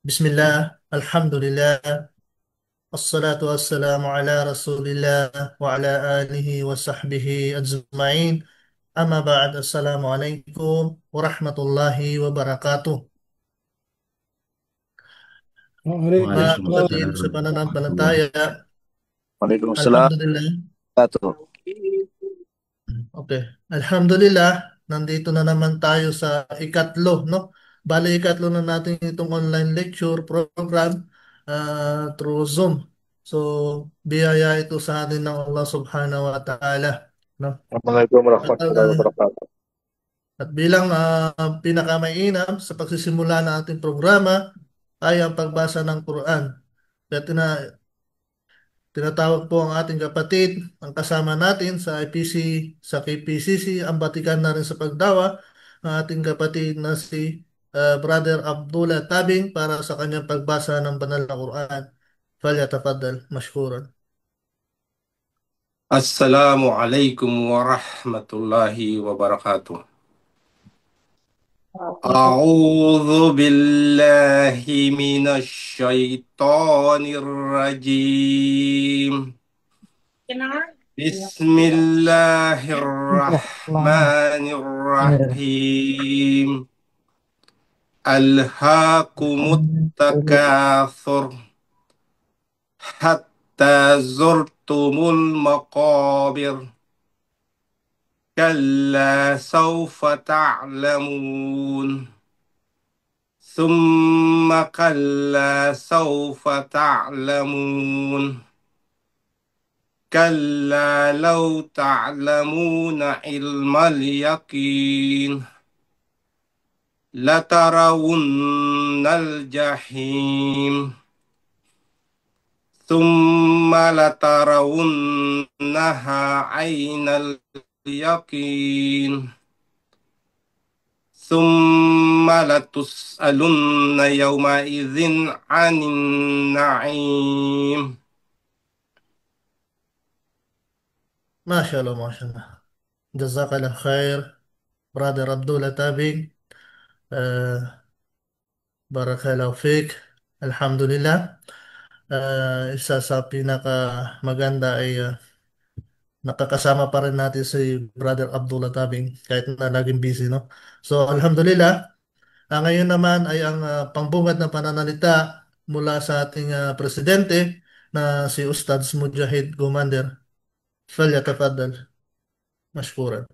Bismillah, Alhamdulillah, Assalatu wassalamu ala Rasulillah wa ala alihi wa sahbihi ajma'in. Amma ba'd, Assalamualaikum warahmatullahi wabarakatuh. Mga وعليكم kapatid, السلام sa ورحمة الله. pananampalataya, Waalaikumsalam. Alhamdulillah, Wabarakatuh. okay, Alhamdulillah, nandito na naman tayo sa ikatlo, no? Bali, ikatlo na natin itong online lecture program through Zoom. So, biyaya ito sa atin ng Allah subhanahu wa ta'ala, no? Assalamualaikum At, warahmatullahi wabarakatuh. at bilang pinakamainam sa pagsisimula ng ating programa ay ang pagbasa ng Quran. Kaya tinatawag po ang ating kapatid, ang kasama natin sa IPC, sa KPCC, ang batikan na rin sa pagdawa, ang ating kapatid na si Brother Abdullah Tabing para sa kanyang pagbasa ng banal na Quran. Falyatafaddal, mashkuran. Assalamualaikum warahmatullahi wabarakatuh. A'udzu billahi minasy syaithanir rajim. Bismillahirrahmanirrahim. Alhaakumut takatsur hatta zurtumul maqabir. كلا سوف تعلمون ثم كلا سوف تعلمون كلا لو تعلمون علم اليقين لترون الجحيم ثم لترونها عين اليقين ثم لتسألن يومئذ عن النعيم. Masya Allah, Masya Allah. Jazakallah khair, Brother Abdullah Tabing. Barakallahu fiqh. Alhamdulillah. Isa sa pinaka maganda ay nakakasama pa rin natin si Brother Abdullah Tabing kahit na laging busy, no? So, Alhamdulillah. Ngayon naman ay ang pangbungad na pananalita mula sa ating presidente na si Ustads Mujahid Gumander. Falyatafaddal. Mashkuran.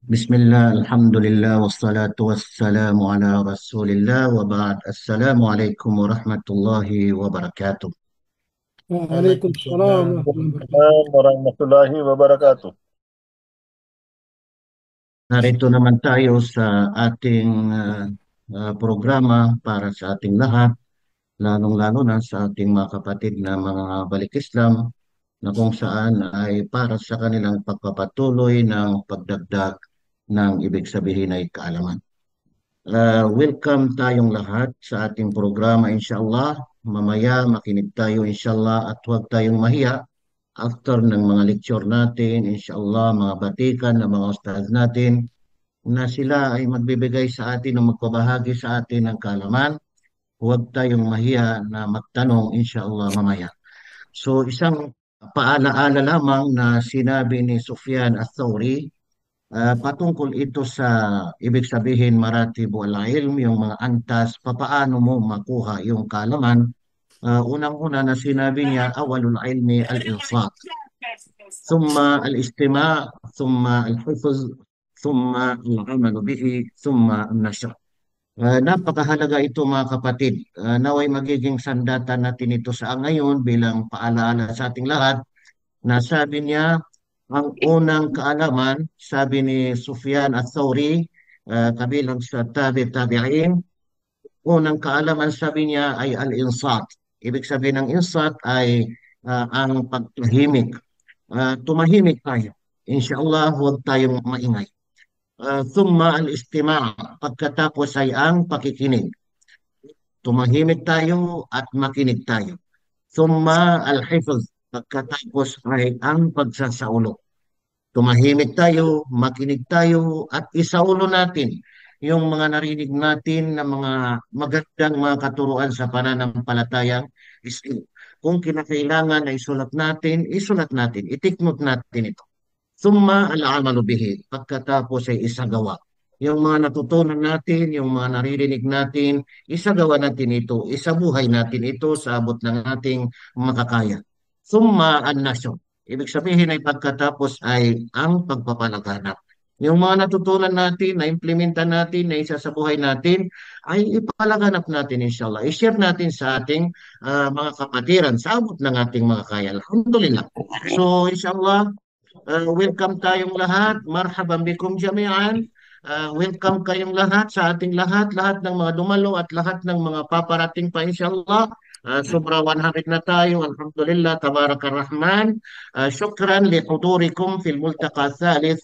بسم الله الحمد لله والصلاة والسلام على رسول الله وبعد السلام عليكم ورحمة الله وبركاته. Alaikum وعليكم السلام salam. ورحمة الله وبركاته. Assalamualaikum warahmatullahi wabarakatuh. Narito naman tayo sa ating programa para sa ating lahat, lalong-lalo na sa ating mga kapatid na mga balik Islam na kung saan ay para sa kanilang pagpapatuloy ng pagdagdag ng ibig sabihin ay kaalaman. Welcome tayong lahat sa ating programa inshallah. Mamaya makinig tayo inshallah at huwag tayong mahiya after ng mga lecture natin inshallah, mga batikan ng mga ustaz natin na sila ay magbibigay sa atin o magpabahagi sa atin ng kaalaman. Huwag tayong mahiya na magtanong inshallah mamaya. So isang paalaala lamang na sinabi ni Sufyan al-Thawri, patungkol ito sa ibig sabihin maratibu al-ilm, yung mga antas, papaano mo makuha yung kaalaman. Unang-una na sinabi niya, awalul ilmi al-insat, thumma al-istima, thumma al-hifz, thumma al-amalu bihi, thumma al-nashr. Napakahalaga ito mga kapatid. Naway magiging sandata natin ito sa ngayon bilang paalaala sa ating lahat na sabi niya, ang unang kaalaman, sabi ni Sufyan al-Thawri, kabilang sa tabi'in, unang kaalaman sabi niya ay al-insat. Ibig sabihin ng insat ay ang pagtahimik. Tumahimik tayo. Inshallah, huwag tayong maingay. Thumma al-istima' pagkatapos ay ang pakikinig. Tumahimik tayo at makinig tayo. Thumma al-hifz pagkatapos ay ang pagsasaulo. Tumahimik tayo, makinig tayo at isaulo natin yung mga narinig natin na mga magandang mga katuruan sa pananampalatayang Islam. Kung kinakailangan na isulat natin, itiknot natin ito. Summa al-amalu bihi, pagkatapos ay isagawa. Yung mga natutunan natin, yung mga naririnig natin, isagawa natin ito, isabuhay natin ito sa abot ng ating makakaya. Summa an-nasyo. Ibig sabihin ay pagkatapos ay ang pagpapalaganap. Yung mga natutunan natin, na implementa natin, na isa sa buhay natin, ay ipalaganap natin inshallah. I-share natin sa ating mga kapatiran sa abot ng ating mga kaya. Alhamdulillah. So inshallah, welcome tayong lahat. Marhaban bikum jami'an. Welcome kayong lahat sa ating lahat ng mga dumalo at lahat ng mga paparating pa inshallah. Sobra 100 na tayo. Alhamdulillah, tabarakar rahman. Shukran li hudurikum fil multaqa thalith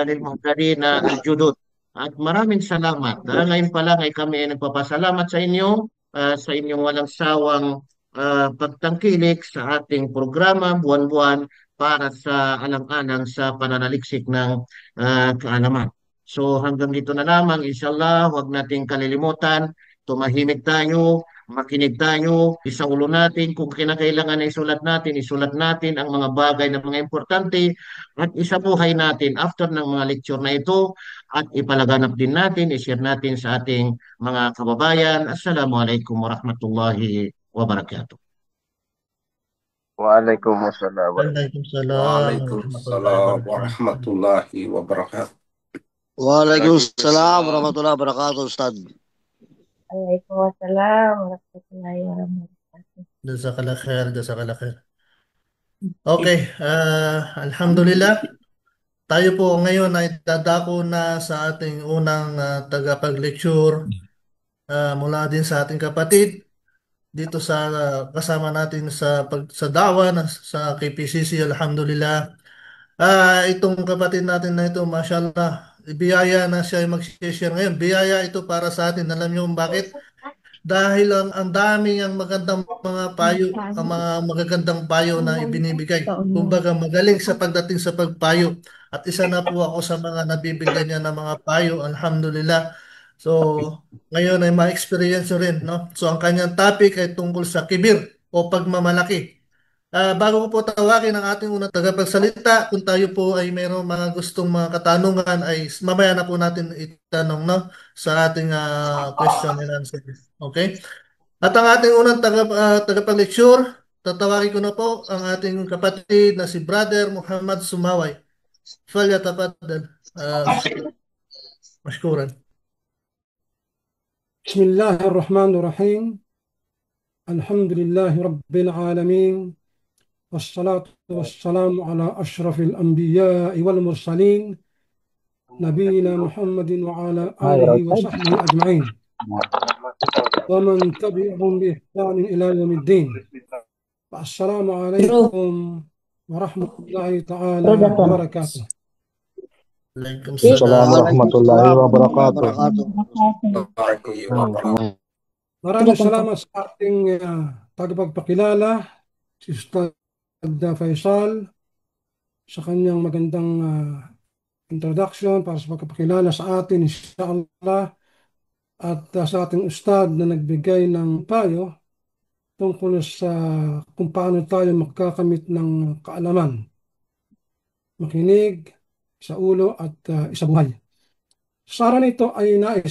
lil muhtadina al-judud. At maraming salamat. Ngayon pa lang ay kami ay nagpapasalamat sa inyong walang sawang pagtangkilik sa ating programa buwan-buwan para sa alang-alang sa pananaliksik ng kaalaman. So hanggang dito na lamang, inshallah, huwag nating kalilimutan, tumahimik tayo, makinig tayo, isaulo natin, kung kinakailangan na isulat natin ang mga bagay na mga importante at isabuhay natin after ng mga lecture na ito at ipalaganap din natin, ishare natin sa ating mga kababayan. Assalamualaikum warahmatullahi wabarakatuh. Waalaikumsalam. Waalaikumsalam warahmatullahi Waalaikumsalam wabarakatuh. warahmatullahi wabarakatuh. Waalaikumsalam warahmatullahi wabarakatuh, Ustaz. Waalaikumsalam warahmatullahi wabarakatuh. Jazakallah khair, jazakallah khair. Okay, alhamdulillah. Tayo po ngayon ay dadako na sa ating unang tagapag-lecture mula din sa ating kapatid dito sa kasama natin sa dawa sa KPCC. Alhamdulillah. Itong kapatid natin na ito, mashallah, biyaya na siya ay mag-share ngayon. Biyaya ito para sa atin. Alam niyo kung bakit? Dahil ang dami ang magandang mga payo, ang mga magagandang payo na ibinibigay. Kumbaga magaling sa pagdating sa pagpayo. At isa na po ako sa mga nabibigyan niya ng mga payo. Alhamdulillah. So, ngayon ay ma-experience rin, no? So, ang kanyang topic ay tungkol sa kibir o pagmamalaki. Bago ko po tawagin ang ating unang tagapagsalita, kung tayo po ay mayroong mga gustong mga katanungan, ay mamaya na po natin itanong, no, sa ating question and answer. Okay? At ang ating unang tagapag-lecture, tatawagin ko na po ang ating kapatid na si Brother Muhammad Sumaway. فليتفضل مشكورا. بسم الله الرحمن الرحيم. الحمد لله رب العالمين، والصلاة والسلام على أشرف الأنبياء والمرسلين نبينا محمد وعلى آله وصحبه أجمعين ومن تبعهم بإحسان إلى يوم الدين. السلام عليكم ورحمة الله تعالى وبركاته. عليكم Assalamualaikum السلام. warahmatullahi wabarakatuh. Maraming salamat sa ating tagapagpakilala, si Ustad Faisal, sa kanyang magandang introduction para sa pagpapakilala sa atin, inshallah, at sa ating Ustad na nagbigay ng payo tungkol sa kung paano tayo makakamit ng kaalaman, makinig sa ulo at isabuhay. Sa araw nito ay ang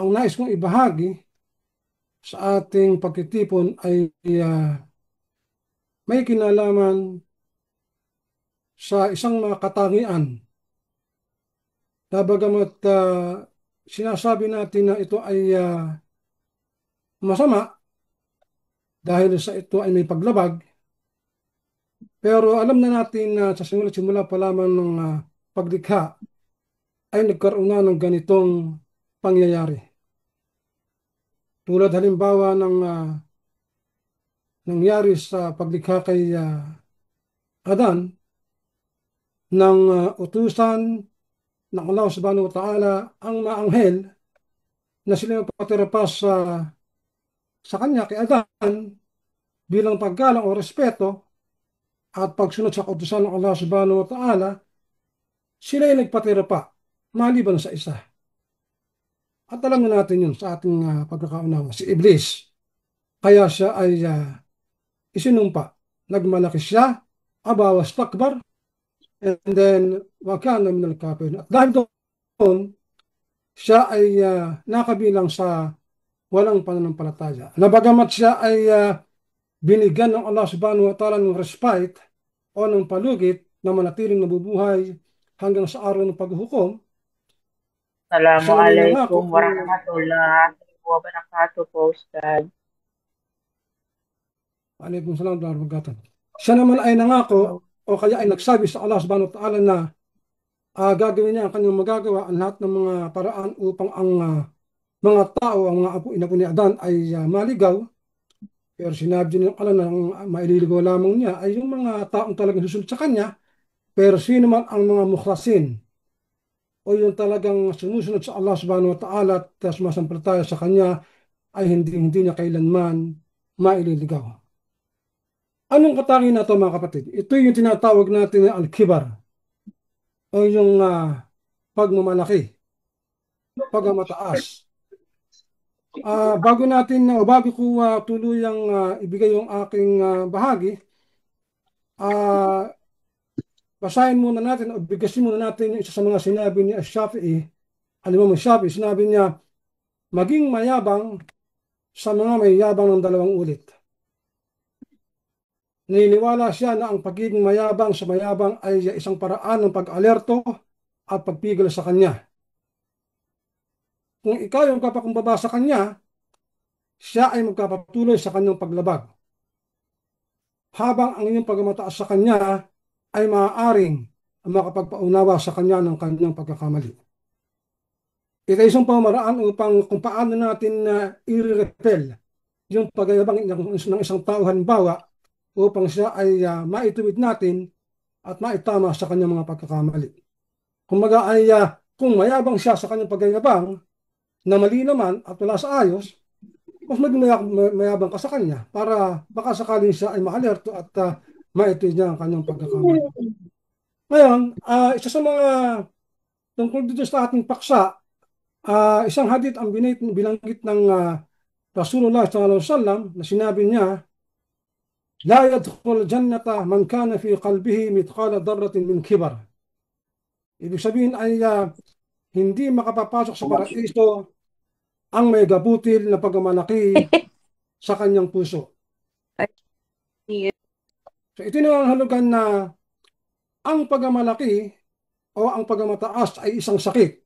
nais kong ibahagi sa ating pagtitipon ay may kinalaman sa isang mga katangian na bagamat sinasabi natin na ito ay masama dahil sa ito ay may paglabag, pero alam na natin na sa simula pa lamang ng paglikha ay nagkaroon na ng ganitong pangyayari. Tulad halimbawa ng nangyari sa paglikha kay Adan, ng utusan ng Allah subhanahu wa ta'ala ang mga anghel na sila magpatira pa sa kanya kay Adan bilang paggalang o respeto at pagsunod sa utusan ng Allah subhanahu wa ta'ala, sila ay nagpatira pa maliban sa isa. At alam na natin yun sa ating pagkakaunawa, si Iblis. Kaya siya ay isinumpa. Nagmalaki siya, abawas takbar, and then wakana minal kafirin. At dahil doon, siya ay nakabilang sa walang pananampalataya. Nabagamat siya ay binigyan ng Allah subhanahu wa ta'ala ng respite o ng palugit na manatiling nabubuhay hanggang sa araw ng paghuhukom, siya naman ay nangako Assalamualaikum warahmatullahi wabarakatuh po, Ustad. Alaikum salam wa rahmatullahi. Siya naman ay nangako o kaya ay nagsabi sa Allah subhanahu wa ta'ala na gagawin niya ang kanyang magagawa ang lahat ng mga paraan upang ang mga tao, ang mga inapo ni Adan ay maligaw. Pero sinabi niya ng Allah na ang maililigaw lamang niya ay yung mga taong talagang susunod sa kanya. Pero sino man ang mga mukhlasin o yung talagang sumusunod sa Allah subhanahu wa ta'ala at sumasampalataya sa kanya ay hindi niya kailanman maililigaw. Anong katangian na ito, mga kapatid? Ito yung tinatawag natin na al-kibar o yung pagmamalaki, pagmamataas. Bago ko tuluyang ibigay yung aking bahagi, basahin muna natin o bigkasin muna natin yung isa sa mga sinabi ni Ash-Shafi'i. Al-Imam Ash-Shafi'i, sinabi niya, maging mayabang sa mga may yabang ng dalawang ulit. Naniniwala siya na ang pagiging mayabang sa mayabang ay isang paraan ng pag-alerto at pagpigil sa kanya. Kung ikaw yung kapakumbaba sa kanya, siya ay magkapatuloy sa kanyang paglabag. Habang ang iyong pagmataas sa kanya ay maaaring makapagpaunawa sa kanya ng kanyang pagkakamali. Ito ay isang pamaraan upang kung paano natin i-repel yung pagyabang ng isang tao, halimbawa, upang siya ay maituwid natin at maitama sa kanyang mga pagkakamali. Kumbaga ay kung mayabang siya sa kanyang pagyabang na mali naman at wala sa ayos, mas maging mayabang ka sa kanya para baka sakaling siya ay maalerto at maituwid niya ang kanyang pagkakamali. Ngayon, isa sa mga tungkol dito sa ating paksa, isang hadith ang binanggit ng Rasulullah sallallahu alaihi wasallam na sinabi niya, la yadkhul jannata man kana fi qalbihi mithqala darratin min kibar. Ibig sabihin ay hindi makapapasok sa paraiso ang may gabutil na pagmamalaki sa kanyang puso. So ito na ang hulugan na ang pagmamalaki o ang pagmamataas ay isang sakit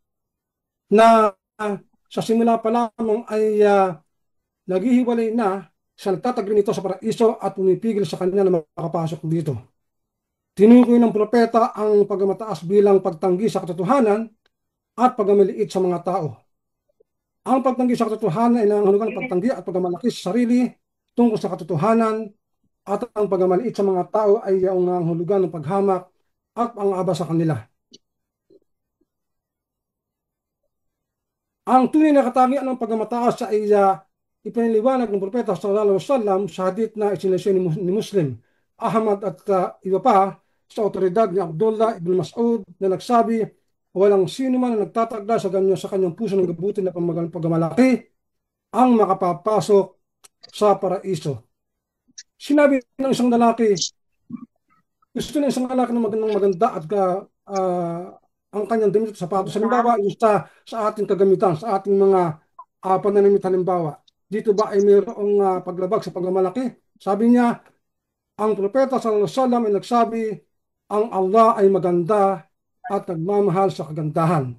na sa simula pa lamang ay naghihiwalay na sa nagtatagli nito sa paraiso at pumipigil sa kanya na makapasok dito. Tinukoy ng propeta ang pagmamataas bilang pagtanggi sa katotohanan at pagmamaliit sa mga tao. Ang pagtanggi sa katotohanan ay nangangahulugan ng pagtanggi at pagmamalaki sa sarili tungkol sa katotohanan, at ang pagmamaliit sa mga tao ay ang nangangahulugan ng paghamak at pang-aba sa kanila. Ang tunay na katangian ng pagmamataas ay ipiniliwanag ng propeta sallallahu alaihi wasallam sa hadith na isinasya ni Muslim, Ahmad at iba pa sa otoridad ni Abdullah ibn Mas'ud na nagsabi, walang sino man na nagtatagda sa kanyang puso ng gabutin na pagmamalaki ang makapapasok sa paraiso. Sinabi ng isang lalaki, gusto ng isang lalaki na maganda at ang kanyang damit at sapatos. Halimbawa, sa ating kagamitan, sa ating mga pananamit halimbawa. Dito ba ay mayroong paglabag sa pagmamalaki? Sabi niya, ang propeta sallallahu alaihi wasallam ay nagsabi, ang Allah ay maganda at nagmamahal sa kagandahan.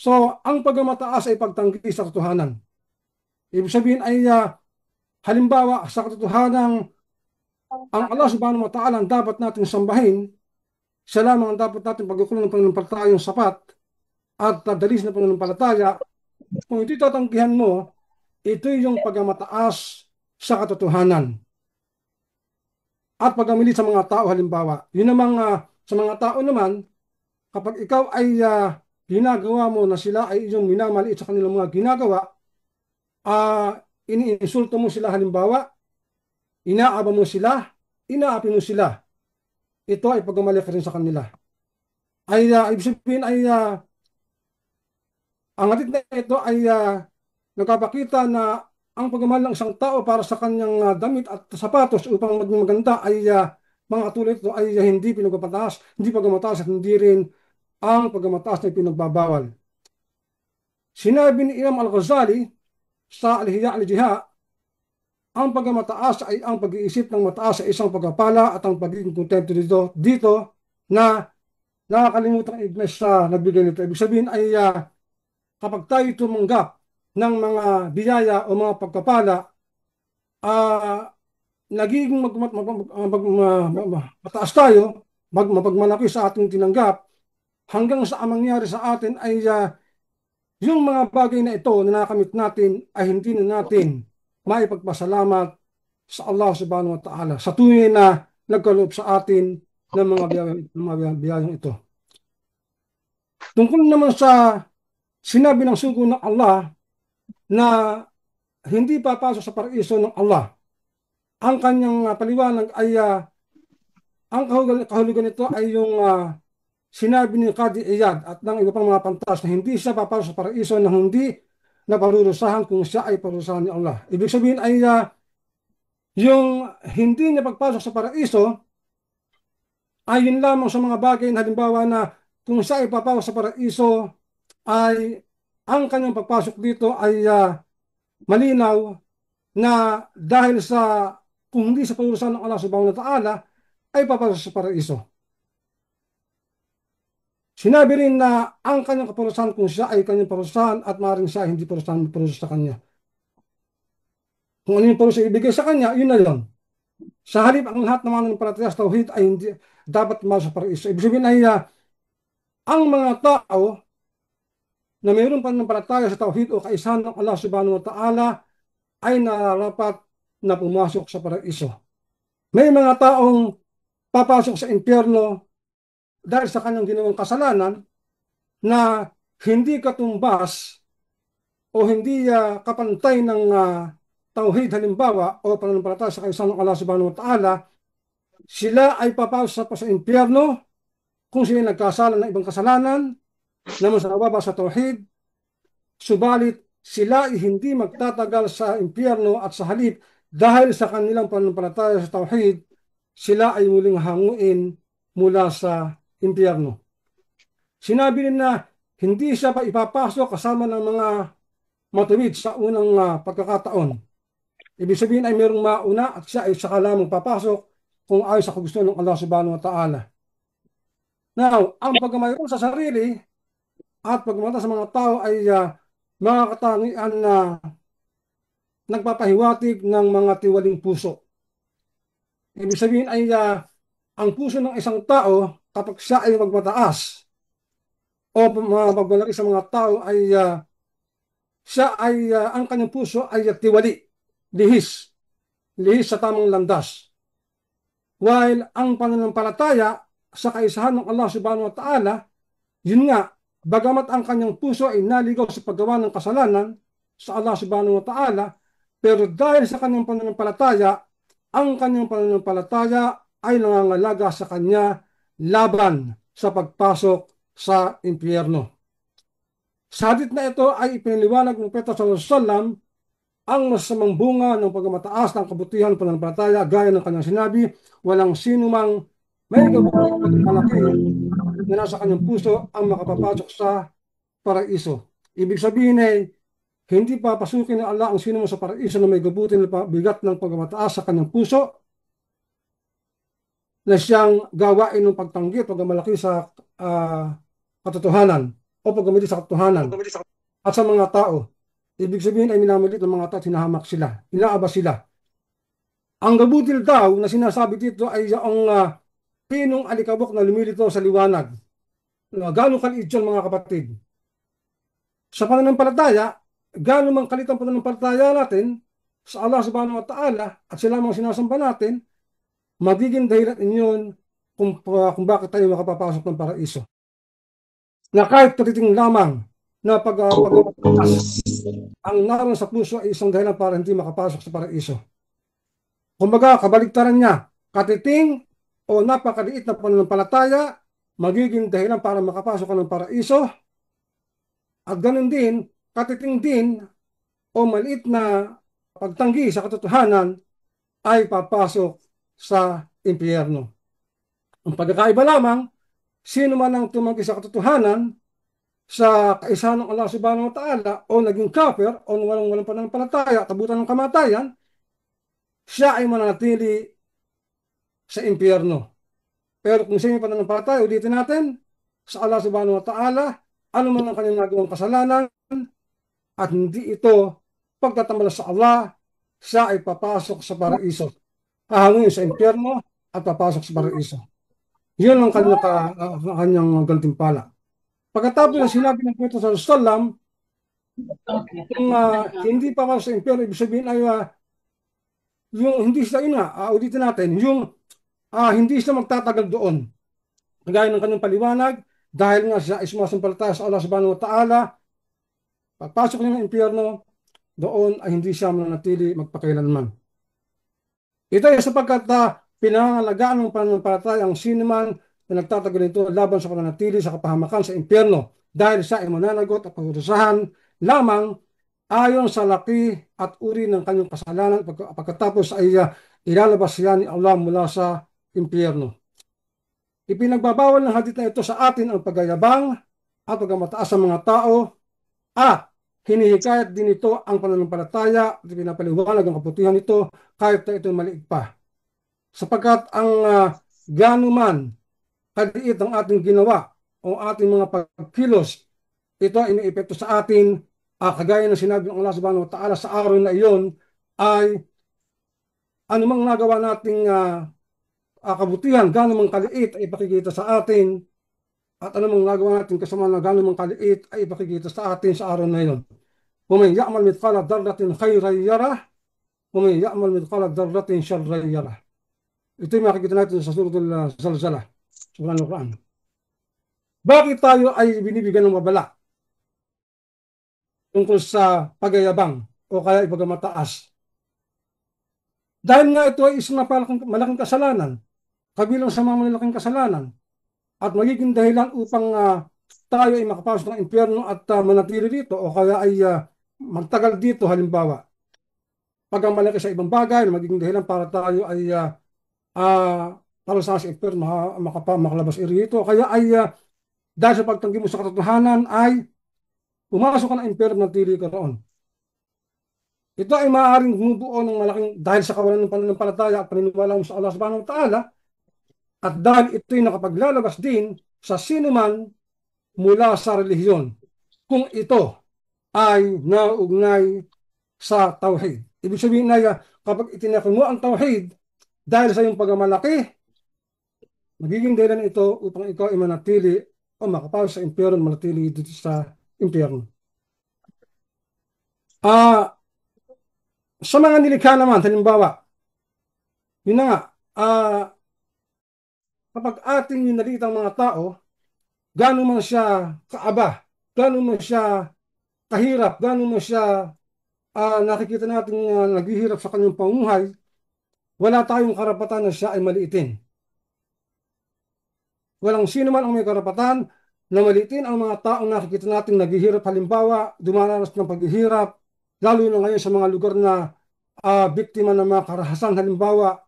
So, ang pagmamataas ay pagtanggi sa katotohanan. Ibig sabihin ay halimbawa sa katotohanan, ang Allah subhanahu wa ta'ala ang dapat natin sambahin, siya lamang ang dapat natin pagkukulang ng pananampalatayang sapat at dalis na pananampalataya. Kung ito tatanggihan mo, ito yung pagmamataas sa katotohanan at pagmamili sa mga tao halimbawa. Yun namang sa mga tao naman, kapag ikaw ay ginagawa mo na sila ay iyong minamaliit sa kanilang mga ginagawa, iniinsulto mo sila halimbawa, inaaba mo sila, inaapi mo sila, ito ay pagmamali ka rin sa kanila. Ibig sabihin ay Ang hadith na ito ay nagpapakita na ang pagmamahal ng isang tao para sa kanyang damit at sapatos upang maging maganda ay mga katulad ito ay hindi pinagpapataas, hindi pagmamataas at hindi rin ang pagmamataas na pinagbabawal. Sinabi ni Imam Al-Ghazali sa Al-Ihya al-Jiha, ang pagmamataas ay ang pag-iisip ng mataas sa isang pagpapala at ang pagiging kontento dito na nakakalimutan ang Iglesia na nagbigay nito. Ibig sabihin ay kapag tayo tumanggap ng mga biyaya o mga pagpapala, nagiging mataas tayo, mapagmalaki sa ating tinanggap, hanggang sa ang mangyari sa atin ay yung mga bagay na ito na nakamit natin ay hindi na natin maipagpasalamat sa Allah subhanahu wa ta'ala sa tuwing na nagkaloob sa atin ng mga biyayang ito. Tungkol naman sa sinabi ng sugo ng Allah na hindi papasok sa paraiso ng Allah, ang kanyang paliwanag ay ang kahulugan nito ay yung sinabi ni Qadi Iyad at ng iba pang mga pantas na hindi siya papasok sa paraiso na hindi naparurusahan kung siya ay parurusahan ni Allah. Ibig sabihin ay yung hindi niya pagpasok sa paraiso ay yun lamang sa mga bagay na halimbawa na kung siya ay papasok sa paraiso ay ang kanyang pagpasok dito ay malinaw na dahil sa kung hindi sa parurusahan ng Allah subhanahu wa ta'ala ay papasok sa paraiso. Sinabi rin na ang kanyang kaparusahan kung siya ay kanyang parusahan at maaaring siya hindi parusahan sa kanya. Kung ano yung parusa ibigay sa kanya, yun na yun. Sa halip, ang lahat ng mga paratayas sa tauhid ay hindi dapat masuk sa paraiso. Ibig sabihin ay ang mga tao na mayroon pa ng parataya sa tauhid o kaisahan ng Allah subhanahu wa ta'ala ay nararapat na pumasok sa paraiso. May mga taong papasok sa impyerno dahil sa kanyang ginawang kasalanan na hindi katumbas o hindi kapantay ng tauhid halimbawa o pananampalataya sa kaisahan ng Allah subhanahu wa ta'ala, sila ay papasok sa impyerno kung sila nagkasala ng ibang kasalanan naman sa nababa sa tauhid, subalit sila ay hindi magtatagal sa impyerno at sa halip dahil sa kanilang pananampalataya sa tauhid, sila ay muling hanguin mula sa impyerno. Sinabi rin na hindi siya pa ipapasok kasama ng mga matuwid sa unang pagkakataon. Ibig sabihin ay mayroong mauna at siya ay saka lamang papasok kung ayon sa kagustuhan ng Allah subhanahu wa ta'ala. Now, ang pagkamayroon sa sarili at pagmata sa mga tao ay mga katangian na nagpapahiwatig ng mga tiwaling puso. Ibig sabihin ay ang puso ng isang tao kapag siya ay magmataas o magmalaki sa mga tao ay siya ay ang kanyang puso ay tiwali, lihis sa tamang landas. While ang pananampalataya sa kaisahan ng Allah subhanahu wa ta'ala, yun nga, bagamat ang kanyang puso ay naligaw sa paggawa ng kasalanan sa Allah subhanahu wa ta'ala, pero dahil sa kanyang pananampalataya, ang kanyang pananampalataya ay nangangalaga sa kanya laban sa pagpasok sa impyerno. Sa hadith na ito ay ipiniliwanag ng Propeta sallallahu alaihi wasallam ang masamang bunga ng pagmataas ng kabutihan ng pananampalataya gaya ng kanyang sinabi, walang sino mang may kabutihan malaki na nasa kanyang puso ang makapapasok sa paraiso. Ibig sabihin ay hindi papasukin ng Allah ang sino man sa paraiso na may gabuti na bigat ng pagmataas sa kanyang puso na siyang gawain ng pagtanggi at pagmalaki sa katotohanan o paggamit sa katotohanan at sa mga tao. Ibig sabihin ay minamalit ng mga tao, hinahamak sila, inaaba sila. Ang gabutil daw na sinasabi dito ay yung pinong alikabok na lumilito sa liwanag. Gano'ng kaliit yun mga kapatid? Sa pananampalataya, gano'ng mang kalit ang pananampalataya natin sa Allah subhanahu wa ta'ala at sila mga sinasamba natin, magiging dahilan inyon kung bakit tayo makapapasok ng paraiso. Na kahit katiting lamang na pagmataas ang naroon sa puso ay isang dahilan para hindi makapasok sa paraiso. Kumbaga, kabaligtaran niya, katiting o napakaliit na pananampalataya, magiging dahilan para makapasok ka ng paraiso, At ganun din, katiting din o maliit na pagtanggi sa katotohanan ay papasok sa impyerno. Ang pagkakaiba lamang, sino man ang tumanggi sa katotohanan sa kaisahan ng Allah subhanahu wa ta'ala o naging kafir o walang pananampalataya at abutan ng kamatayan, siya ay mananatili sa impyerno. Pero kung siya may pananampalataya, ulitin natin, sa Allah subhanahu wa ta'ala, ano man ang kanyang nagawang kasalanan at hindi ito pagtatamala sa Allah, siya ay papasok sa paraiso. Hahangin sa impyerno at papasok sa paraiso. Yun ang kanyang gantimpala. Pagkatapos na sinabi ng Prophet sallallahu alaihi wasallam, kung hindi pa sa impyerno, ibig sabihin ay yung hindi sila ulitin natin, yung hindi sila magtatagal doon. Gaya ng kanyang paliwanag, dahil nga siya ay sumasampalataya sa Allah subhanahu wa ta'ala, pagpasok niya ng impyerno, doon ay hindi siya mananatili magpakailanman. Ito ay sapagkat pinangalagaan ng pananampalataya ang sinuman na nagtatagal nito laban sa pananatili sa kapahamakan sa impyerno dahil siya ay mananagot at pagdusahan lamang ayon sa laki at uri ng kanyang kasalanan pagkatapos ay ilalabas siya ni Allah mula sa impyerno. Ipinagbabawal ng hadith na ito sa atin ang pagyayabang at pagmataas sa mga tao at hinihikayat din ito ang pananampalataya at pinapaliwanag ang kabutihan nito kahit na ito maliit pa. Sapagkat ang ganuman kaliit ang ating ginawa o ating mga pagkilos, ito ay may epekto sa atin kagaya ng sinabi ng Allah subhanahu wa ta'ala sa araw na iyon ay anumang nagawa nating kabutihan, ganumang kaliit ay ipakikita sa atin at anumang nagawa natin kasama na ganumang kaliit ay ipakikita sa atin sa araw na iyon. وَمَنْ يَعْمَلْ مِثْقَالَ ذَرَّةٍ خَيْرًا يَرَهُ وَمَنْ يَعْمَلْ مِثْقَالَ ذَرَّةٍ شَرًّا يَرَهُ. Ito yung makikita natin sa Suratul Zalzalah, sa Quran. Bakit tayo ay binibigyan ng mabala tungkol sa pagyayabang o kaya ipagmataas? Dahil nga ito ay isang malaking kasalanan, kabilang sa mga malaking kasalanan, at magiging dahilan upang tayo ay makapasok ng impyerno at manatili dito o kaya ay magtagal dito. Halimbawa, pag ang malaki sa ibang bagay, magiging dahilan para tayo ay para sa impyerno makalabas rito. Kaya ay dahil sa pagtanggi mo sa katotohanan ay pumasok ka ng impyerno, natili ka roon. Ito ay maaaring bumubuo ng malaking dahil sa kawalan ng pananampalataya at paniniwala mo sa Allah subhanahu wa ta'ala at dahil ito'y nakapaglalabas din sa sinuman mula sa relihiyon kung ito ay nauugnay sa tauhid. Ibig sabihin na kapag itinakil mo ang tauhid dahil sa iyong pagmamalaki, magiging dahilan ito upang ikaw ay manatili o makapasok sa impyerno, manatili dito sa impyerno. Sa mga nilikha naman, halimbawa, yun na nga, kapag ating ninalita ang mga tao, gano'n man siya kaaba, gano'n man siya kahirap, gano'n man siya nakikita natin naghihirap sa kanyang pamumuhay, wala tayong karapatan na siya ay maliitin. Walang sino man ang may karapatan na maliitin ang mga taong nakikita natin naghihirap. Halimbawa, dumaranas ng paghihirap, lalo na ngayon sa mga lugar na biktima ng mga karahasan. Halimbawa,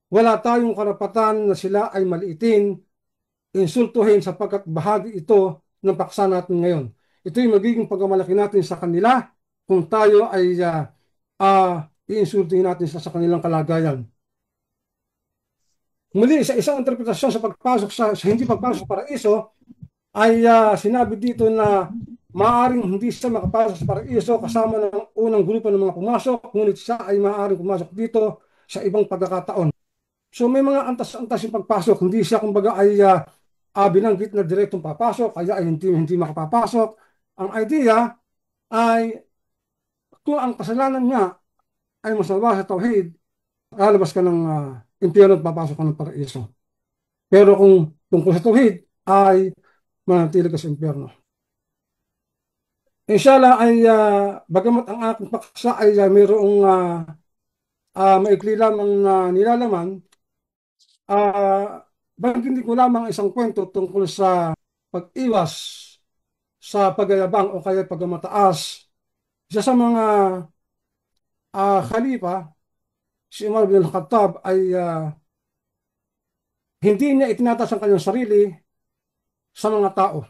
wala tayong karapatan na sila ay maliitin, insultuhin sapagkat bahagi ito ng paksa natin ngayon. Ito yung magiging pagmamalaki natin sa kanila kung tayo ay iinsultuhin natin sa kanilang kalagayan. Muli, sa isang interpretasyon sa pagpasok sa hindi pagpasok sa paraiso ay sinabi dito na maaaring hindi siya makapasok sa paraiso kasama ng unang grupo ng mga pumasok, ngunit siya ay maaaring pumasok dito sa ibang pagkakataon. So may mga antas-antas yung pagpasok, hindi siya kumbaga ay binanggit na direktong papasok, kaya ay hindi makapapasok. Ang idea ay kung ang kasalanan niya ay masama sa tauhid, lalabas ka ng impyerno at papasok ka ng paraiso. Pero kung tungkol sa tauhid ay manatili ka sa impyerno. Inshallah ay bagamat ang aking paksa ay mayroong maikli lamang na nilalaman, banggitin ko lamang isang kwento tungkol sa pag-iwas sa pagyayabang o kaya pagmataas. Isa sa mga khalifa, si Umar bin Khattab ay hindi niya itinataas ang kanyang sarili sa mga tao.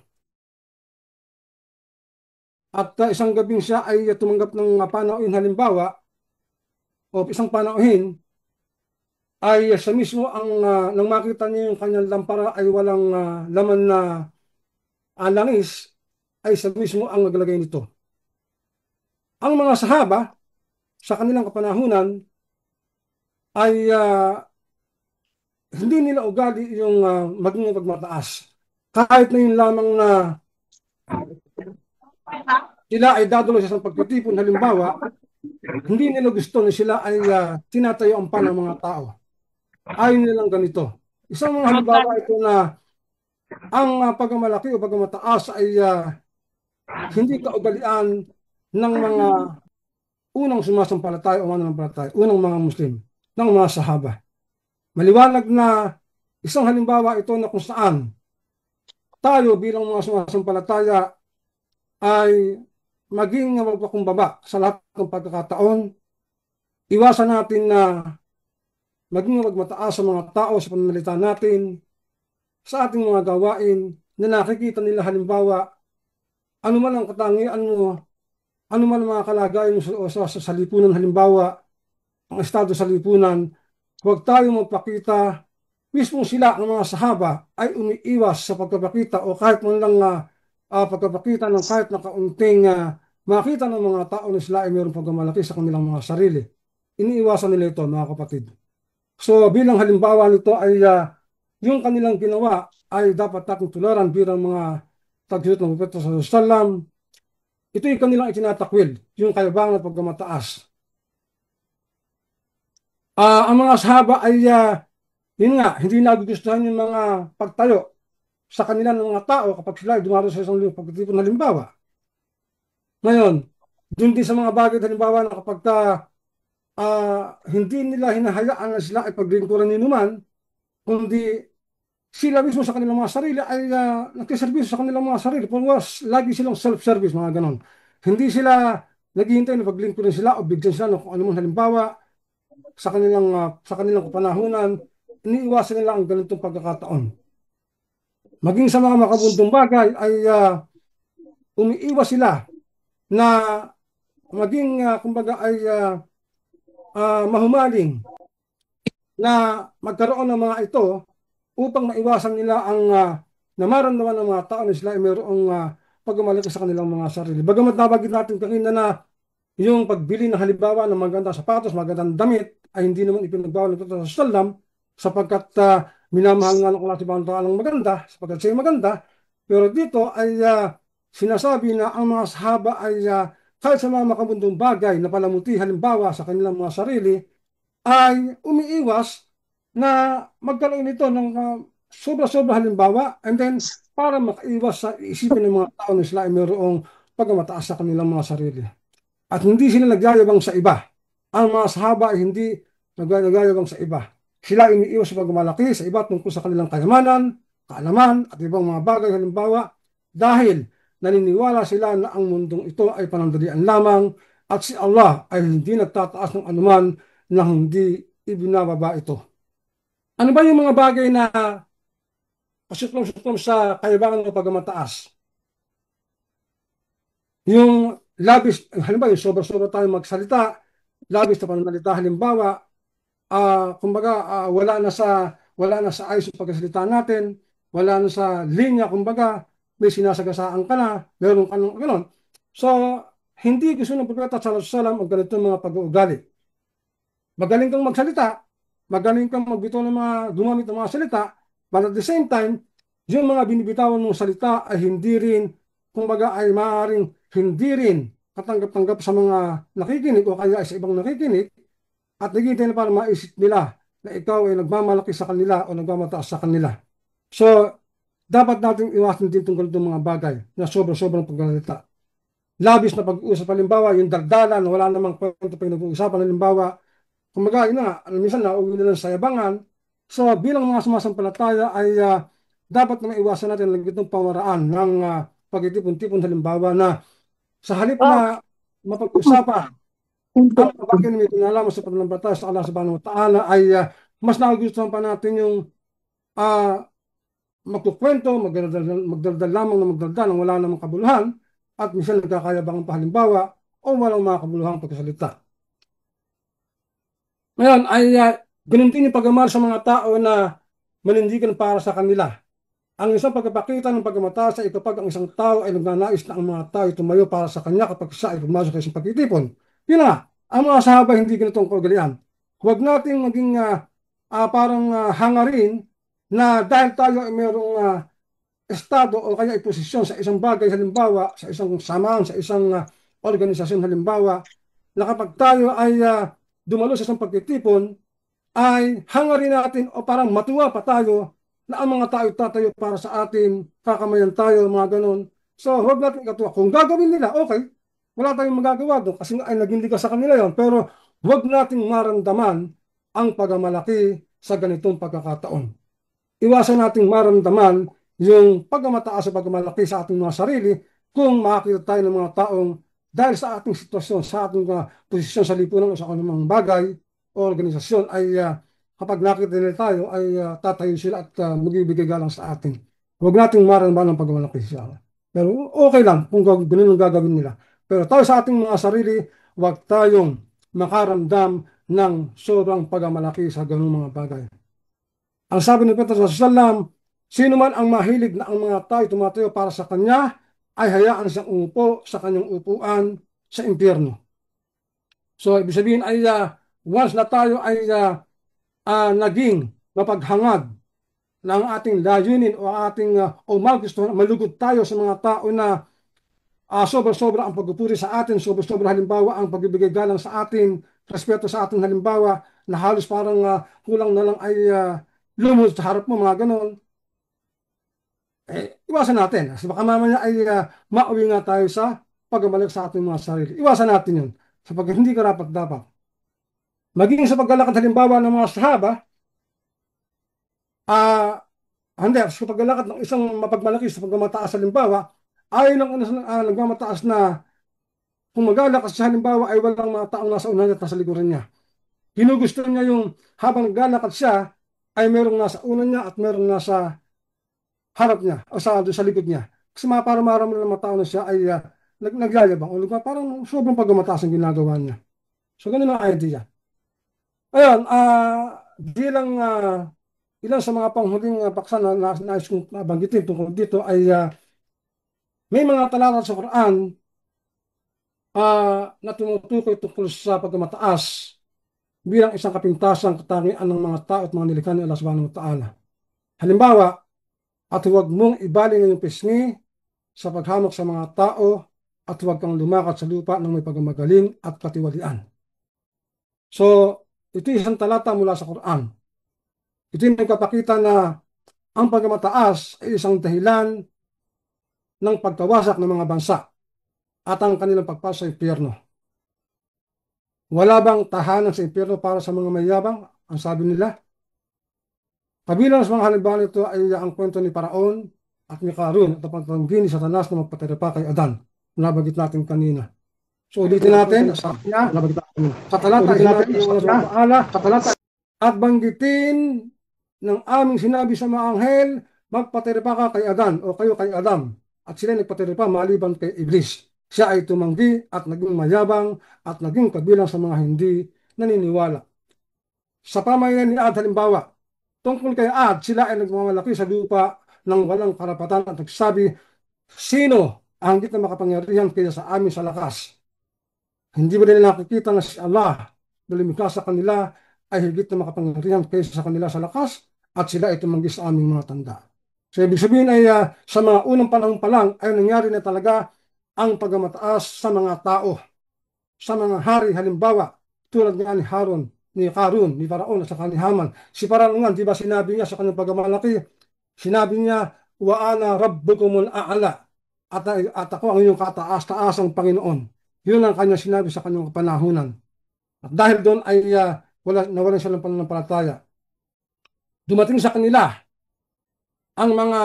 At isang gabing siya ay tumanggap ng panauhin, halimbawa, o isang panauhin, ay siya mismo ang nang makita niya yung kanyang lampara ay walang laman na langis, ay siya mismo ang naglagay nito. Ang mga sahaba sa kanilang kapanahunan ay hindi nila ugali yung maging pagmataas. Kahit na yun lamang na sila ay dadalo sa isang pagtitipon, halimbawa, hindi nila gusto na sila ay tinatayuan pa ng mga tao. Ayaw nilang ganito. Isang mga halimbawa ito na ang pagmamalaki o pagmataas ay hindi kaugalian ng mga unang sumasampalataya o mananampalataya, unang mga Muslim, ng mga sahaba. Maliwanag na isang halimbawa ito na kung saan tayo bilang mga sumasampalataya ay maging magpakumbaba sa lahat ng pagkakataon. Iwasan natin na maging magmataas sa mga tao sa pananalita natin, sa ating mga gawain na nakikita nila, halimbawa, ano man ang katangian mo, ano man ang mga kalagayan mo sa lipunan, halimbawa, ang estado sa lipunan, huwag tayo magpakita. Mismo sila, ang mga sahaba, ay umiiwas sa pagpapakita o kahit man lang pagpapakita ng kahit na kaunting makita ng mga tao na sila ay mayroong pagmamalaki sa kanilang mga sarili. Iniiwasan nila ito, mga kapatid. So bilang halimbawa nito ay yung kanilang ginawa ay dapat nating tularan bilang mga tagsulat ng Propeta sallallahu alaihi wasallam. Ito yung kanilang itinatakwil, yung kayabangan at pagmataas. Ang mga sahaba ay yun nga, hindi nagugustuhan yung mga pagtayo sa kanila ng mga tao kapag sila ay dumaro sa isang pagtitipon, halimbawa. Ngayon, dun din sa mga bagay, halimbawa, na kapag hindi nila hinahayaan na sila ay paglingkuran ni numan, kundi sila mismo sa kanilang mga sarili ay nagsiservisyo sa kanilang mga sarili. Lagi silang self-service, mga ganon. Hindi sila naghihintay na paglingkuran sila o bigyan sila ng kung ano man, halimbawa, sa kanilang kapanahunan. Iniiwasan nila ang ganitong pagkakataon. Maging sa mga makabundong bagay ay umiiwas sila na maging kumbaga ay mahumaling na magkaroon ng mga ito upang maiwasan nila ang namaramdaman ng mga tao na sila ay mayroong pagmamalaki sa kanilang mga sarili. Bagamat nabagit natin kanina na yung pagbili ng halimbawa ng magandang sapatos, magandang damit ay hindi naman ipinagbawal ng Propeta sallallahu alaihi wasallam sapagkat minamahal nga ng Allah subhanahu wa ta'ala ang maganda sapagkat siya maganda. Pero dito ay sinasabi na ang mga sahaba ay kahit sa mga makabundong bagay na palamuti halimbawa sa kanilang mga sarili ay umiiwas na magkaroon nito ng sobra-sobra halimbawa, and then para makaiwas sa isipin ng mga tao na sila ay mayroong pagmataas sa kanilang mga sarili. At hindi sila nagyayabang sa iba. Ang mga sahaba ay hindi nagyayabang sa iba. Sila iniiwas sa pagmalaki sa iba tungkol sa kanilang kayamanan, kaalaman at ibang mga bagay halimbawa dahil naniniwala sila na ang mundong ito ay panandalian lamang at si Allah ay hindi nagtataas ng anuman na hindi ibinababa ito. Ano ba yung mga bagay na pasuklong-suklong sa kayabangan ng pagmataas? Yung labis, halimbawa yung sobra-sobra tayo magsalita, labis na pananalita, halimbawa, kumbaga wala na sa ayos yung pagkasalita natin, wala na sa linya, kumbaga may sinasagasaan ka na, meron ka ng gano'n. So, hindi gusto ng Propeta sallallahu alaihi wasallam ang ganitong mga pag-uugali. Magaling kang magsalita, magaling kang magbitaw ng mga gumamit ng mga salita, but at the same time, yung mga binibitawan mong salita ay hindi rin, kumbaga ay maaaring hindi rin katanggap-tanggap sa mga nakikinig o kaya sa ibang nakikinig at naghihintay na para maisip nila na ikaw ay nagmamalaki sa kanila o nagmamataas sa kanila. So, dapat natin iwasan din itong ganitong mga bagay na sobrang paglalita. Labis na pag-uusap, halimbawa, yung dagdalan na wala namang kwento pa yung nag-uusapan, halimbawa, kumbaga, yun na, minsan nauwi na lang sa yabangan. So, bilang mga sumasampalataya ay dapat na maiwasan natin ang ganitong pamaraan ng pagtitipon-tipon halimbawa na sa halip na mapag-usapan ang bagay na may kinalaman sa pananampalataya sa Allah subhanahu wa ta'ala ay mas nagugustuhan pa natin yung magkukwento, magdaldal lamang na magdaldal nang wala namang kabuluhan at minsan nagkakayabangan pa halimbawa o walang mga kabuluhang pagkasalita. Ngayon ay ganun din yung pagmamahal sa mga tao na manindigan para sa kanila. Ang isang pagpapakita ng pagmamataas ay kapag ang isang tao ay nagnanais na ang mga tao ay tumayo para sa kanya kapag siya ay pumasok sa isang pagtitipon. Yun na, ang mga sahaba hindi ganitong kaugalian. Huwag nating maging parang hangarin na dahil tayo ay mayroong estado o kaya ay posisyon sa isang bagay, halimbawa, sa isang samahan, sa isang organisasyon, halimbawa, na kapag tayo ay dumalo sa isang pagtitipon, ay hangarin natin o parang matuwa pa tayo na ang mga tao tatayo para sa atin, kakamayan tayo, mga ganon. So, huwag natin ikatuwa. Kung gagawin nila, okay, wala tayong magagawa doon kasi ay naging ligas sa kanila yon. Pero huwag nating maramdaman ang pagmamalaki sa ganitong pagkakataon. Iwasan nating maramdaman yung pagmamataas sa pagmamalaki sa ating mga sarili kung makakita tayo ng mga taong dahil sa ating sitwasyon, sa ating posisyon sa lipunan o sa anumang bagay o organisasyon ay kapag nakita nila tayo ay tatayo sila at magbibigay galang sa atin. Huwag nating maramdaman ng pagmamalaki siya. Pero okay lang kung ganun ang gagawin nila. Pero tayo sa ating mga sarili, huwag tayong makaramdam ng sobrang pagmamalaki sa ganung mga bagay. Ang sabi ni Pedro sa Salam, sino man ang mahilig na ang mga tao tumatayo para sa kanya, ay hayaan siyang umupo sa kanyang upuan sa impyerno. So, ibig sabihin ay once na tayo ay naging mapaghangad ng ating layunin o ating magustuhan, malugod tayo sa mga tao na sobra-sobra ang pagpupuri sa atin, sobra-sobra halimbawa ang pagbibigay galang sa atin, respeto sa atin halimbawa, na halos parang kulang na lang ay lumod sa harap mo, mga ganon. Iwasan natin. Kasi baka mamaya ay mauwi nga tayo sa pagmamalik sa ating mga sarili. Iwasan natin yun sapagkat hindi karapat dapat. Maging sa paglalakad halimbawa ng mga sahaba, hindi, sa paglalakad ng isang mapagmalaki sa pagmamataas halimbawa, ay nagmamataas na kung magalakad siya halimbawa ay walang mga taong nasa unahan at nasa likuran niya. Ginugusto niya yung habang naglalakad siya ay merong nasa unan niya at merong nasa harap niya o sa likod niya. Kasi para marami ng mga tao na siya ay nagyayabang o parang sobrang pagmamataas ang ginagawa niya. So ganun ang idea. Ayun, bilang ilan sa mga panghuling paksa na nais kong nabanggitin tungkol dito ay may mga talata sa Quran na tumutukoy tungkol sa pagmamataas bilang isang kapintasang katangian ng mga tao at mga nilikha ni Allah subhanahu wa ta'ala. Halimbawa, at huwag mong ibaling ang iyong pisngi sa paghamak sa mga tao at huwag kang lumakad sa lupa ng may pagmamagaling at katiwalian. So, ito isang talata mula sa Quran. Ito yung nagpapakita na ang pagmamataas ay isang dahilan ng pagkawasak ng mga bansa at ang kanilang pagpasok sa impyerno. Wala bang tahanan sa impyerno para sa mga mayabang? Ang sabi nila. Kabilang sa mga halimbawa nito ay ang kwento ni Paraon at ni Karun at ang pagtanggi ni Satanas na magpatiripa kay Adan. Nabagit natin kanina. So ulitin natin, sa talata at banggitin ng aming sinabi sa mga anghel, magpatiripa ka kay Adan o kayo kay Adam. At sila nagpatiripa maliban kay Iblis. Siya ay tumanggi at naging mayabang at naging kabilang sa mga hindi naniniwala. Sa pamayanan ni Ad halimbawa, tungkol kay Ad, sila ay nagmamalaki sa lupa ng walang karapatan at nagsabi, sino ang higit na makapangyarihan kaya sa amin sa lakas? Hindi ba nila nakikita na si Allah na lumikha sa kanila ay higit na makapangyarihan kaysa sa kanila sa lakas at sila ay tumanggi sa aming mga tanda. So ibig sabihin ay sa mga unang panahon pa lang ay nangyari na talaga ang pagmamataas sa mga tao, sa mga hari halimbawa tulad nga ni Harun, ni Karun, ni Paraon at saka ni Haman. Si Paraon nga, di ba sinabi niya sa kanyang pagmamalaki, sinabi niya, wa ana rabbukumul a'la at ako ang inyong kataas-taasang Panginoon. Yun ang kanyang sinabi sa kanyang panahunan. At dahil doon ay nawalan siya ng pananampalataya. Dumating sa kanila ang mga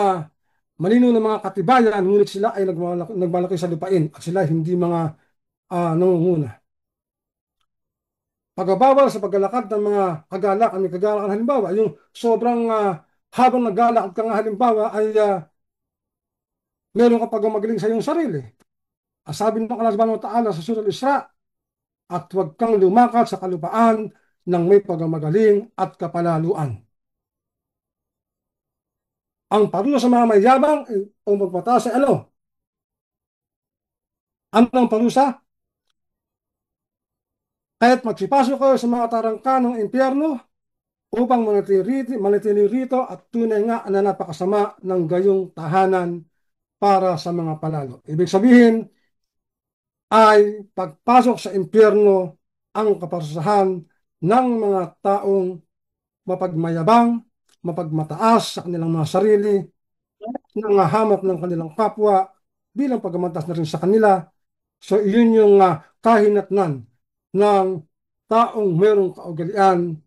malino ng mga katibayan, ngunit sila ay nagmalaki sa lupain at sila hindi mga nangunguna. Pagbabawal sa paglalakad ng mga kagalakan, may kagalakan halimbawa, yung sobrang habang naglalakad ka nga halimbawa ay meron ka pagmamagaling sa iyong sarili. Sabi ng Allah subhanahu wa ta'ala sa Surah Al-Isra, at huwag kang lumakad sa kalupaan ng may pagmamagaling at kapalaluan. Ang parusa sa mga mayabang o magpataas ay ano? Ano ang parusa? Kaya't magsipasok kayo sa mga tarangkanong impyerno upang manatili rito at tunay nga na napakasama ng gayong tahanan para sa mga palalo. Ibig sabihin ay pagpasok sa impyerno ang kaparusahan ng mga taong mapagmayabang, mapagmataas sa kanilang mga sarili, nangahamak ng kanilang kapwa bilang pagmatas na rin sa kanila. So iyon yung kahinatnan ng taong mayroong kaugalian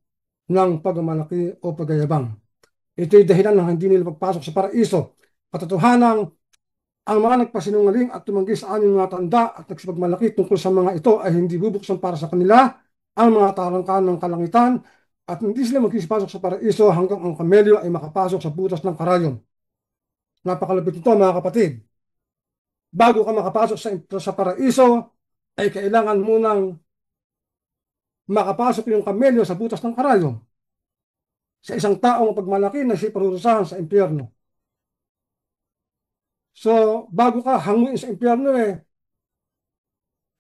ng pagmamalaki o pagyayabang. Ito'y dahilan ng hindi nila pagpasok sa paraiso. Katotohanan, ang mga nagpasinungaling at tumanggi sa aming mga tanda at nagsipagmalaki tungkol sa mga ito ay hindi bubuksan para sa kanila ang mga tarangkaan ng kalangitan at hindi sila magkisipasok sa paraiso hanggang ang kamelyo ay makapasok sa butas ng karayom. Napakalapit ito mga kapatid. Bago ka makapasok sa paraiso, ay kailangan munang makapasok yung kamelyo sa butas ng karayom. Sa isang taong pagmalaki na siya parurusahan sa impyerno. So, bago ka hanguin sa impyerno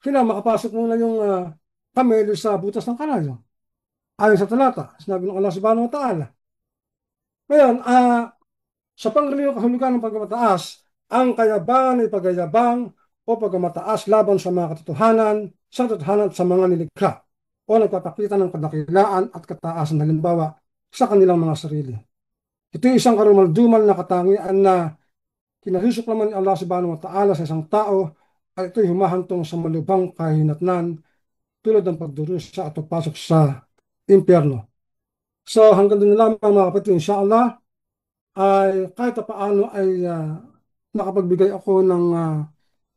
kailangan makapasok muna yung kamelyo sa butas ng karayom. Ayon sa talata, sinabi ng Allah subhanahu wa ta'ala. Ngayon, sa pangriliw kahulugan ng pagmataas, ang kayabangan ay pagyayabang o pagmataas laban sa mga katotohanan, sa katotohanan at sa mga nilikha o nagpapakita ng kadakilaan at kataasan halimbawa sa kanilang mga sarili. Ito ay isang karumaldumal na katangian na kinasusuklaman ni Allah subhanahu wa ta'ala sa isang tao at ito'y humahantong sa malubhang kahinatnan tulad ng pagdurusa at pagpasok sa impyerno. So hanggang doon na lamang mga kapatid, insyaAllah, ay kahit paano ay nakapagbigay ako ng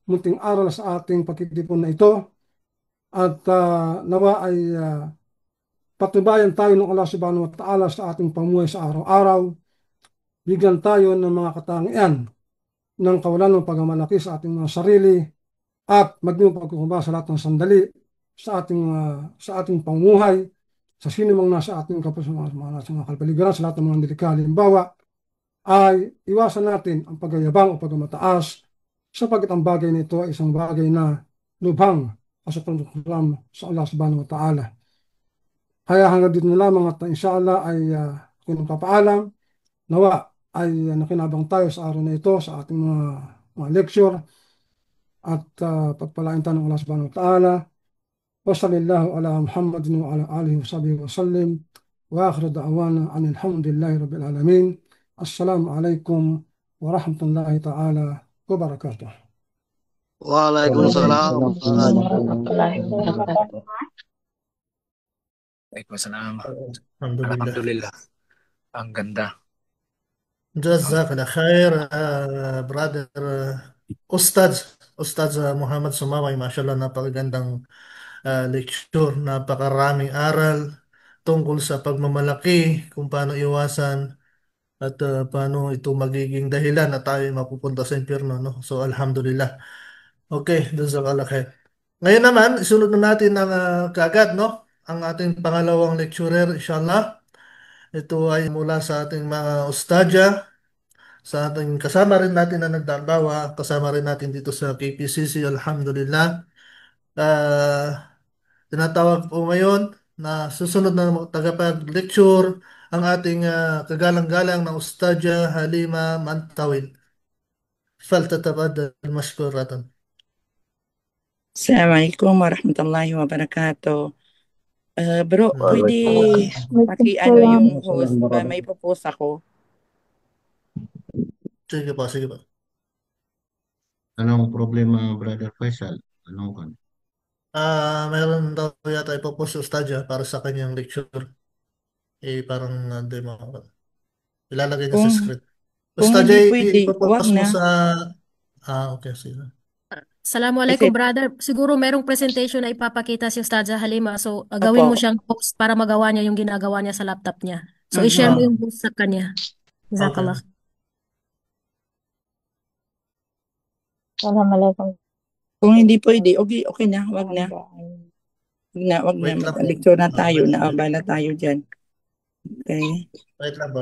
munting aral sa ating pagtitipon na ito at nawa ay patubayan tayo ng Allah subhanahu wa ta'ala sa ating pamuhay sa araw-araw. Bigyan tayo ng mga katangian ng kawalan ng pagmamalaki sa ating mga sarili at maging pagkukumbaba sa lahat ng sandali sa ating pamuhay sa sino mang nasa ating mga kapaligiran, sa lahat ng mga nilikha. Halimbawa ay iwasan natin ang pagyayabang o pagmataas sapagkat ang bagay nito ay isang bagay na lubhang kasuklam sa Allah subhanahu wa ta'ala. Kaya hanggang dito na lamang at inshallah ay kung papaalam, nawa ay nakinabang tayo sa araw na ito sa ating mga lecture at pagpalain tayo ng Allah subhanahu wa ta'ala. Wa sallallahu ala Muhammadin wa ala alihi wa sahbihi wa sallim wa akhiru da'wana anil hamdulillahi rabbil alamin. Assalamu alaikum warahmatullahi ta'ala wabarakatuh. Waalaikumsalam. Warahmatullahi wabarakatuh. Waalaikumsalam. Alhamdulillah. Alhamdulillah. Ang ganda. Jazakallah khair, brother Ustaz Muhammad Sumaway. Mashallah, napakagandang lecture, napakaraming aral tungkol sa pagmamalaki, kung paano iwasan at paano ito magiging dahilan na tayo mapupunta sa impyerno, no? So, alhamdulillah. Okay, jazakallah khair. Ngayon naman, isunod na natin ang kaagad, no? Ang ating pangalawang lecturer, inshallah. Ito ay mula sa ating mga ustadya, sa ating kasama rin natin na nagdalawa, kasama rin natin dito sa KPCC, alhamdulillah. Tinatawag po ngayon na susunod na tagapag-lecture ang ating kagalang-galang na Ustadya Halima Mantawil. فلتتفضل مشكورة. Assalamualaikum warahmatullahi wabarakatuh. Bro, pwede yung host ba? May propose ako. Sige po, sige po. Anong problema, Brother Faisal? Anong kan? Mayroon daw yata ipopost si Ustadya para sa kanyang lecture. Parang demo. Ilalagay niya sa Kung script. Kung Basta hindi Jay, pwede, wag ipapokus mo na. sa... Okay, sige. Assalamualaikum, Kasi, brother. Siguro merong presentation na ipapakita si Ustadza Halima. So, opo. gawin mo siyang host para magawa niya yung ginagawa niya sa laptop niya. So, i-share mo Ah, yung host sa kanya. okay. Jazakallah. Assalamualaikum. Kung hindi pwede, okay na, wag na. Wag na. Wait lang po. Mag-lecture na tayo, Wait, naabala tayo dyan. Okay. wait lang po.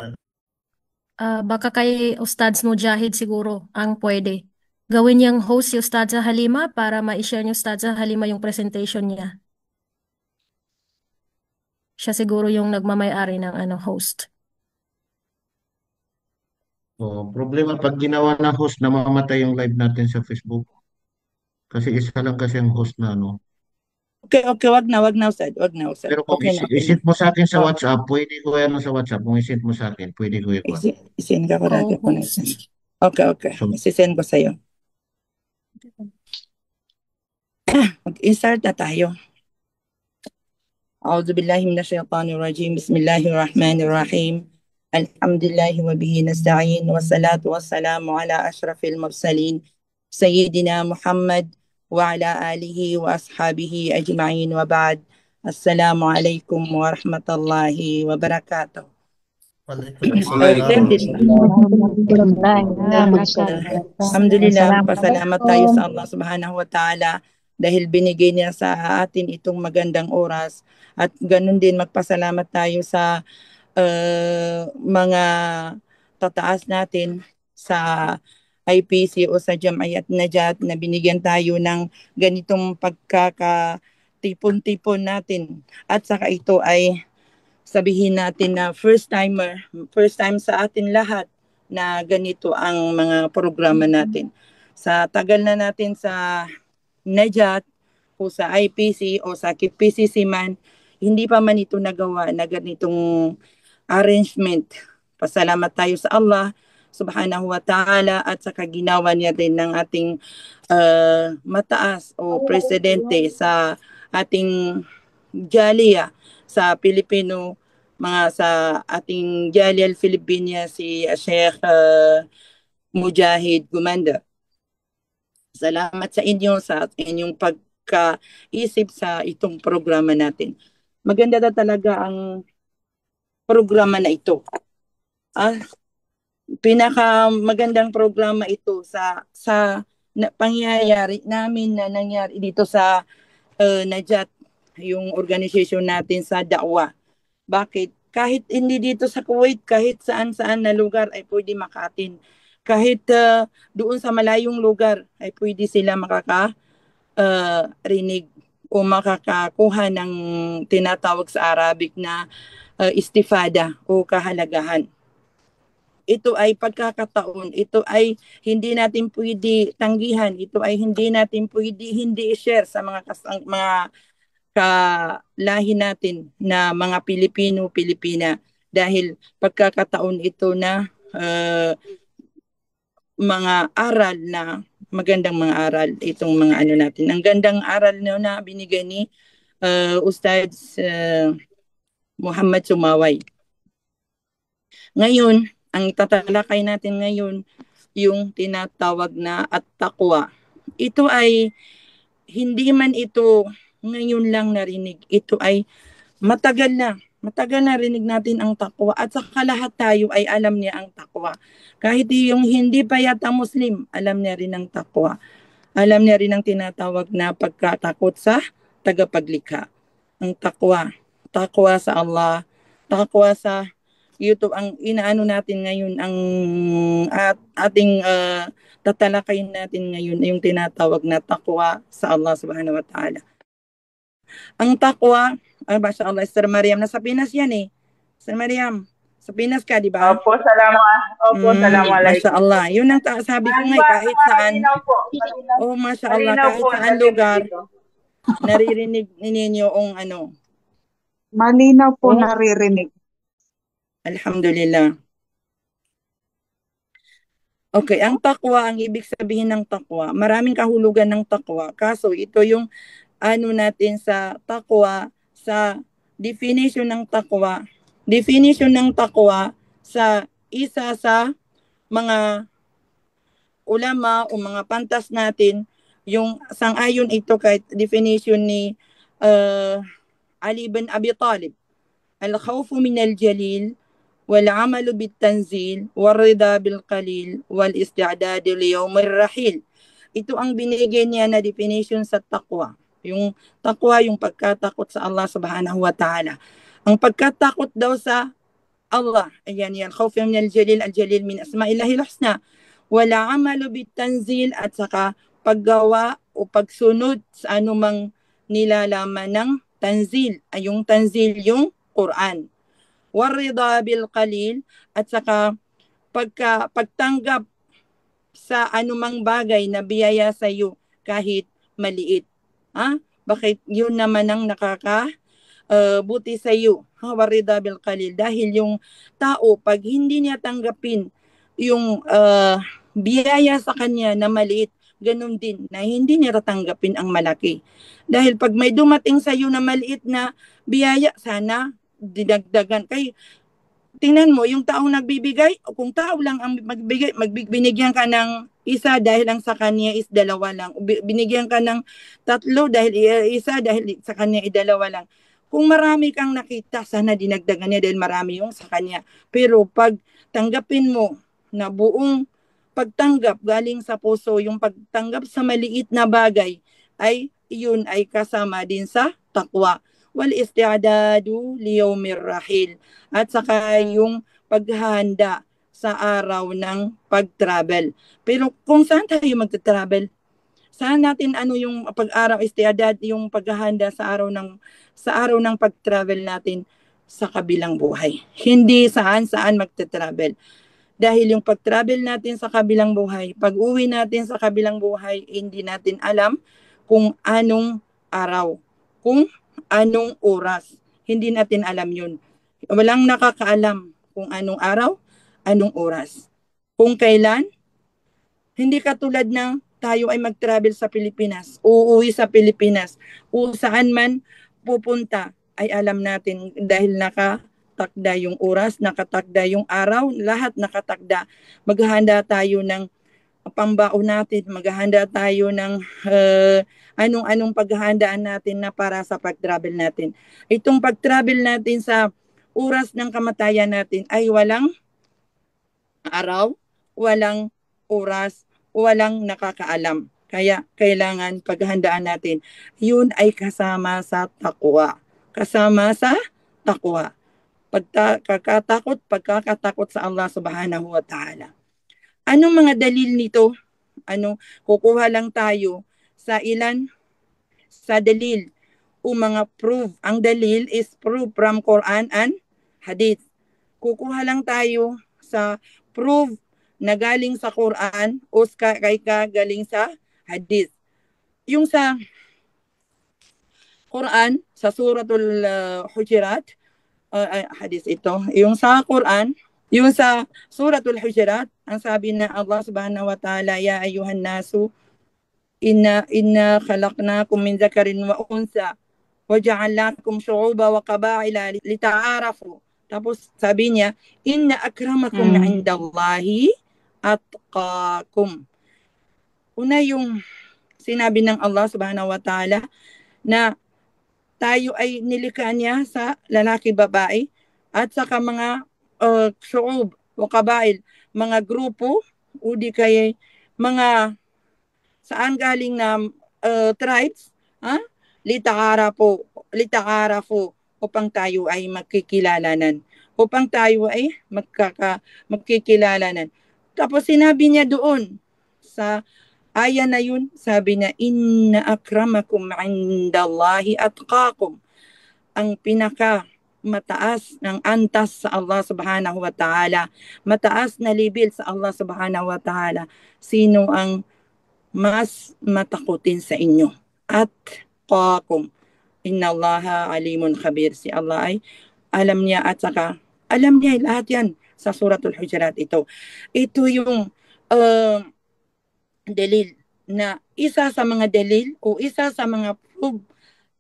Baka kay Ustadz Mujahid siguro ang pwede. Gawin niyang host si Ustadza Halima para ma-share niyo Ustadza Halima yung presentation niya. Siya siguro yung nagmamay-ari ng host. Problema pag ginawa ng host, namamatay yung live natin sa Facebook. Kasi isa lang kasi ang host na, no? Okay, wag na, Ustad. Pero kung Okay na. isend mo sa akin sa WhatsApp, pwede ko yan sa WhatsApp. Kung isend mo sa akin, pwede ko yan. Isin ka ko natin po na host. Okay. So, Isisend ko sa'yo. Mag-start na tayo. أعوذ بالله من الشيطان الرجيم بسم الله الرحمن الرحيم الحمد لله وبه نستعين والصلاة والسلام على أشرف المرسلين سيدنا محمد وعلى آله وأصحابه أجمعين وبعد السلام عليكم ورحمة الله وبركاته. Alhamdulillah, pasalamat tayo sa Allah subhanahu wa ta'ala dahil binigay niya sa atin itong magandang oras. At ganun din magpasalamat tayo sa mga tataas natin sa IPC o sa Jam'iyat Najat na binigyan tayo ng ganitong pagkakatipon-tipon natin. At saka ito ay sabihin natin na first time sa atin lahat na ganito ang mga programa natin. Sa tagal na natin sa Najat o sa IPC o sa KPCC man, hindi pa man ito nagawa na ganitong arrangement. Pasalamat tayo sa Allah subhanahu wa ta'ala at sa ginawa niya din ng ating mataas o presidente sa ating Jaliyah sa Pilipino, sa ating Jaliyah Filipina si Sheikh Mujahid Gumanda. Salamat sa inyo sa inyong pagkaisip sa itong programa natin. Maganda na talaga ang programa na ito. Pinaka magandang programa ito sa pangyayari namin na nangyari dito sa Najat, yung organization natin sa Da'wa. Bakit? Kahit hindi dito sa Kuwait, kahit saan-saan na lugar ay pwede makatin. Kahit doon sa malayong lugar ay pwede sila makakarinig o makakakuha ng tinatawag sa Arabic na istifada o kahalagahan. Ito ay pagkakataon, ito ay hindi natin pwede tanggihan, ito ay hindi natin pwede hindi i-share sa mga kalahi natin na mga Pilipino-Pilipina dahil pagkakataon ito na mga aral na magandang mga aral itong mga natin. Ang gandang aral na binigay ni Ustadz Muhammad Sumaway. Ngayon, ang tatalakay natin ngayon yung tinatawag na at-taqwa. Ito ay hindi man ito ngayon lang narinig. Ito ay matagal na rinig natin ang takwa at saka lahat tayo ay alam niya ang takwa. Kahit yung hindi pa yata Muslim, alam niya rin ang takwa. Alam niya rin ang tinatawag na pagkatakot sa tagapaglikha. Ang takwa sa Allah, takwa sa YouTube. Ang inaano natin ngayon, ang ating tatalakayin natin ngayon ay yung tinatawag na takwa sa Allah subhanahu wa ta'ala. Ang takwa, Masya Allah, Sir Mariam, nasa Pinas yan eh. Sir Mariam, sa Pinas ka, di ba? Opo, assalamualaikum. Masya Allah. Yun ang sabi ko nga, kahit saan. Oh, Masya Allah, kahit saan lugar, naririnig ninyo ang Malinaw po naririnig. Alhamdulillah. Okay, ang takwa, ang ibig sabihin ng takwa, maraming kahulugan ng takwa. Kaso ito yung natin sa takwa, sa definition ng takwa. Definition ng takwa sa isa sa mga ulama o mga pantas natin, yung sang-ayon ito kahit definition ni Ali bin Abi Talib. Al-khawfu min al-jalil wal-amalu bit-tanzil wal-rida bil-qalil wal-isti'dad li-yawm ar-rahil. Ito ang binigay niya na definition sa taqwa. Yung taqwa, yung pagkatakot sa Allah subhanahu wa ta'ala. Ang pagkatakot daw sa Allah, ayan yan, khawfu min al-jalil, al-jalil min asma'illahil husna. Wala amalu bit-tanzil, at saka paggawa o pagsunod sa anumang nilalaman ng tanzil, ay yung tanzil yung Quran. Warida bil qalil, at saka pagtanggap sa anumang bagay na biyaya sa iyo kahit maliit. Bakit yun naman ang buti sa iyo? Warida bil qalil, dahil yung tao pag hindi niya tanggapin yung biyaya sa kanya na maliit, ganun din na hindi niya tatanggapin ang malaki. Dahil pag may dumating sa iyo na maliit na biyaya, sana dinagdagan. Kay tingnan mo, yung taong nagbibigay, kung tao lang ang magbigay, binigyan ka ng isa dahil ang sa kanya is dalawa lang. Binigyan ka ng 3 dahil isa, dahil sa kanya ay 2 lang. Kung marami kang nakita, sana dinagdagan niya dahil marami yung sa kanya. Pero pag tanggapin mo na buong pagtanggap galing sa puso, yung pagtanggap sa maliit na bagay, ay yun ay kasama din sa taqwa. Wal isti'dadu li yawmir rahil, at saka yung paghahanda sa araw ng pag-travel. Pero kung saan tayo magta-travel? Saan natin yung pag-araw isti'dad, yung paghahanda sa araw ng pag-travel natin? Sa kabilang buhay. Hindi saan magta-travel. Dahil yung pag-travel natin sa kabilang buhay, pag-uwi natin sa kabilang buhay, hindi natin alam kung anong araw, kung anong oras. Hindi natin alam yun. Walang nakakaalam kung anong araw, anong oras. Kung kailan, hindi katulad ng tayo ay mag-travel sa Pilipinas, uuwi sa Pilipinas, o saan man pupunta, ay alam natin dahil nakatakda yung oras, nakatakda yung araw, lahat nakatakda. Maghahanda tayo ng pambaon natin, maghahanda tayo ng anong paghahandaan natin na para sa pag-travel natin. Itong pag-travel natin sa oras ng kamatayan natin ay walang araw, walang oras, walang nakakaalam. Kaya kailangan paghandaan natin. Yun ay kasama sa taqwa. Kasama sa taqwa. Pagkakatakot sa Allah subhanahu wa ta'ala. Anong mga dalil nito? Kukuha lang tayo sa ilan? Sa dalil o mga proof. Ang dalil is proof from Quran and Hadith. Kukuha lang tayo sa proof na galing sa Quran o galing sa Hadith. Yung sa Quran, sa Suratul Hujurat, Hadith ito. Yung sa Quran, yung sa Suratul Hujurat, ang sabi na Allah subhanahu wa ta'ala, ya ayuhan nasu, inna khalaqnakum min zakarin wa unsa, wa ja'alnakum syu'uba wa qaba'ila lita'arafu. Tapos sabi niya, inna akramakum indallahi atqakum. Una yung sinabi ng Allah subhanahu wa ta'ala na tayo ay nilikha niya sa lalaki, babae, at saka mga syu'ub o kabail, mga grupo, o di kaya mga saan galing na tribes, lita'arafu, upang tayo ay magkikilalanan. Upang tayo ay magkikilalanan. Tapos sinabi niya doon sa aya na yun, sabi niya, inna akramakum indallahi atqakum. Ang pinaka mataas ng antas sa Allah subhanahu wa ta'ala, mataas na level sa Allah subhanahu wa ta'ala, sino ang mas matakutin sa inyo? Atqakum. Inna Allaha alimun khabir. Si Allah ay alam niya, at saka alam niya lahat yan sa Suratul Hujurat ito. Ito yung dalil na isa sa mga dalil o isa sa mga proof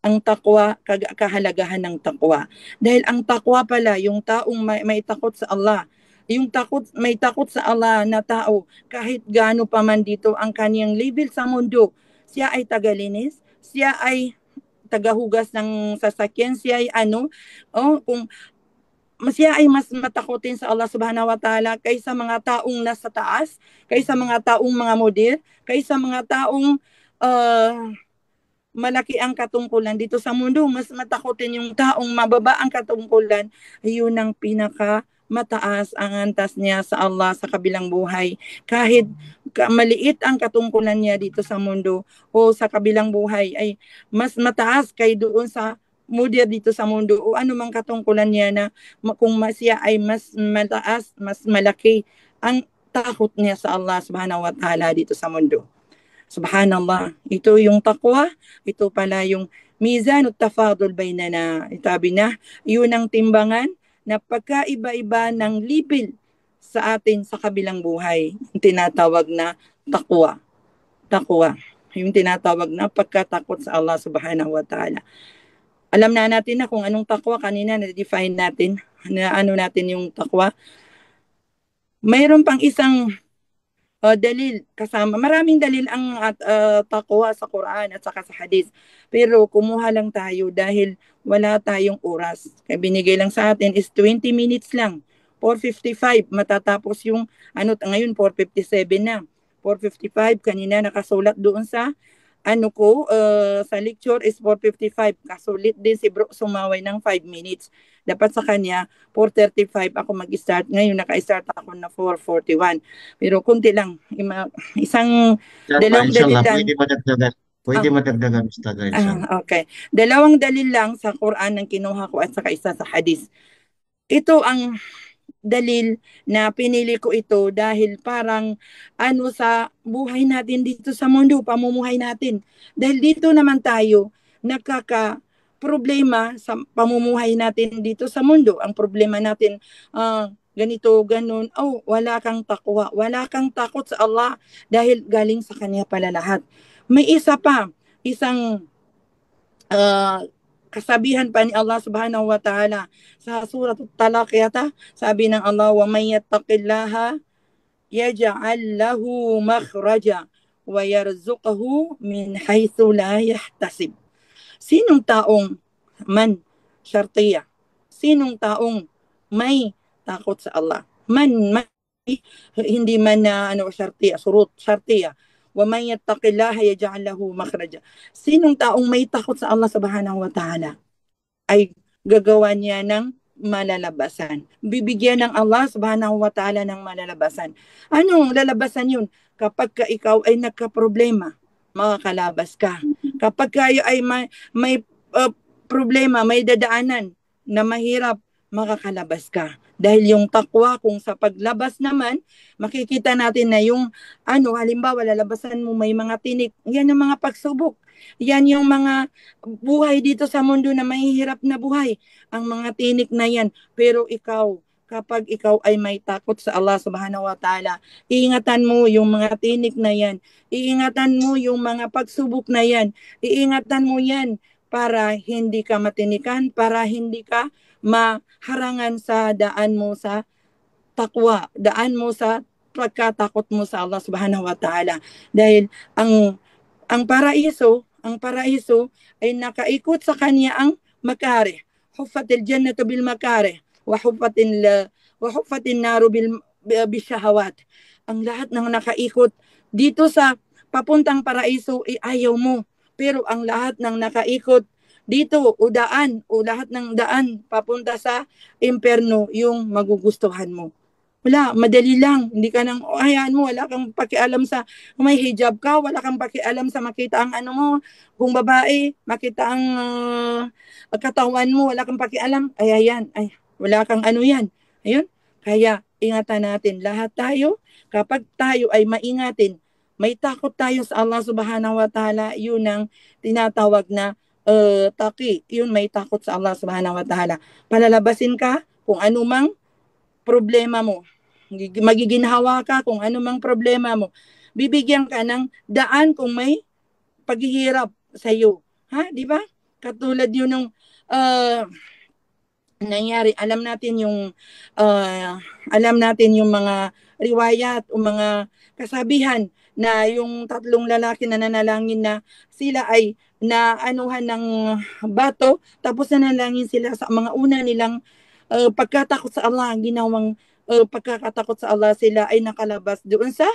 ang taqwa, kahalagahan ng taqwa. Dahil ang taqwa pala, yung taong may takot sa Allah, Yung may takot sa Allah na tao, kahit gaano pa man dito ang kaniyang level sa mundo, siya ay tagalinis, siya ay tagahugas ng sasakyan, siya ay kung siya ay mas matakotin sa Allah subhanahu wa ta'ala kaysa mga taong nasa taas, kaysa mga taong mga model, kaysa mga taong malaki ang katungkulan dito sa mundo. Mas matakotin yung taong mababa ang katungkulan, yun ang mataas ang antas niya sa Allah sa kabilang buhay. Kahit maliit ang katungkulan niya dito sa mundo o sa kabilang buhay, ay mas mataas kay doon sa model dito sa mundo o anumang katungkulan niya na kung siya ay mas mataas, mas malaki ang takot niya sa Allah subhanahu wa ta'ala dito sa mundo. Subhanallah. Ito yung taqwa, ito pala yung mizanut tafadul bainana. Itabi na, yun ang timbangan na pagkaiba-iba ng level sa atin sa kabilang buhay. Yung tinatawag na taqwa. Taqwa. Yung tinatawag na pagkatakot sa Allah subhanahu wa ta'ala. Alam na natin na kung anong taqwa, kanina na-define natin, na ano natin yung taqwa. Mayroon pang isang dalil kasama. Maraming dalil ang taqwa sa Quran at saka sa hadith. Pero kumuha lang tayo dahil wala tayong oras. Kaya binigay lang sa atin is 20 minutes lang. 4:55 matatapos yung ngayon 4:57 na. 4:55 kanina nakasulat doon sa sa lecture is 4:55. Kasulit din si Bro sumaway ng 5 minutes. Dapat sa kanya, 4:35 ako mag-start. Ngayon, naka-start ako na 4:41. Pero kunti lang. Dalawang dalil lang. Pwede madagdagan, Ustad. Okay. Dalawang dalil lang sa Quran ang kinuha ko at saka isa sa hadith. Ito ang dalil na pinili ko ito dahil parang sa buhay natin dito sa mundo, pamumuhay natin. Dahil dito naman tayo problema sa pamumuhay natin dito sa mundo. Ang problema natin, ganito, ganun. Wala kang takwa. Wala kang takot sa Allah dahil galing sa Kanya pala lahat. May isang kasabihan pa ni Allah subhanahu wa ta'ala sa surat Talaq yata. Sabi ng Allah, wa may yattaqillaha yaj'al lahu makhraja wa yarzuqhu min haythu la yahtasib. Sinong taong syartiya, sinong taong may takot sa Allah, hindi man na syartiya, syartiya, wa may yattaqillaha yaj'al lahu makhraja. Sinong taong may takot sa Allah subhanahu wa ta'ala ay gagawa niya ng malalabasan. Bibigyan ng Allah subhanahu wa ta'ala ng malalabasan. Anong lalabasan yun? Kapag ikaw ay nagka-problema, makakalabas ka. Kapag kayo ay may problema, may dadaanan na mahirap, makakalabas ka. Dahil yung takwa, kung sa paglabas naman, makikita natin na yung halimbawa, lalabasan mo may mga tinik, yan ang mga pagsubok. Yan yung mga buhay dito sa mundo na mahihirap na buhay. Ang mga tinik na yan. Pero kapag ikaw ay may takot sa Allah subhanahu wa ta'ala, iingatan mo yung mga tinik na yan. Iingatan mo yung mga pagsubok na yan. Iingatan mo yan para hindi ka matinikan, para hindi ka maharangan sa daan mo sa takwa, daan mo sa pagkatakot mo sa Allah subhanahu wa ta'ala. Dahil ang paraiso ay nakaikot sa kanya ang makarih. Huffatil jannatu bil makarih wa huffatin naru bil bishahawat. Ang lahat ng nakaikot dito sa papuntang paraiso ay ayaw mo. Pero ang lahat ng nakaikot dito o lahat ng daan papunta sa imperno yung magugustuhan mo. Wala, madali lang. Hindi ka nang, hayaan mo, wala kang pakialam sa may hijab ka, wala kang pakialam sa makita ang mo, kung babae, makita ang katawan mo, wala kang pakialam. Wala kang yan. Ayun. Kaya ingatan natin lahat tayo. Kapag tayo ay maingatin, may takot tayo sa Allah subhanahu wa ta'ala, yun ang tinatawag na taqi. Yun, may takot sa Allah subhanahu wa ta'ala. Palalabasin ka kung anumang problema mo. Magiginhawa ka kung anumang problema mo. Bibigyan ka ng daan kung may paghihirap sa iyo. Di ba? Katulad yun ng nangyari. Alam natin yung mga riwayat o mga kasabihan na yung tatlong lalaki na nanalangin na sila ay naanuhan ng bato, tapos nanalangin sila sa mga una nilang pagkatakot sa Allah, ginawang pagkakatakot sa Allah, sila ay nakalabas doon sa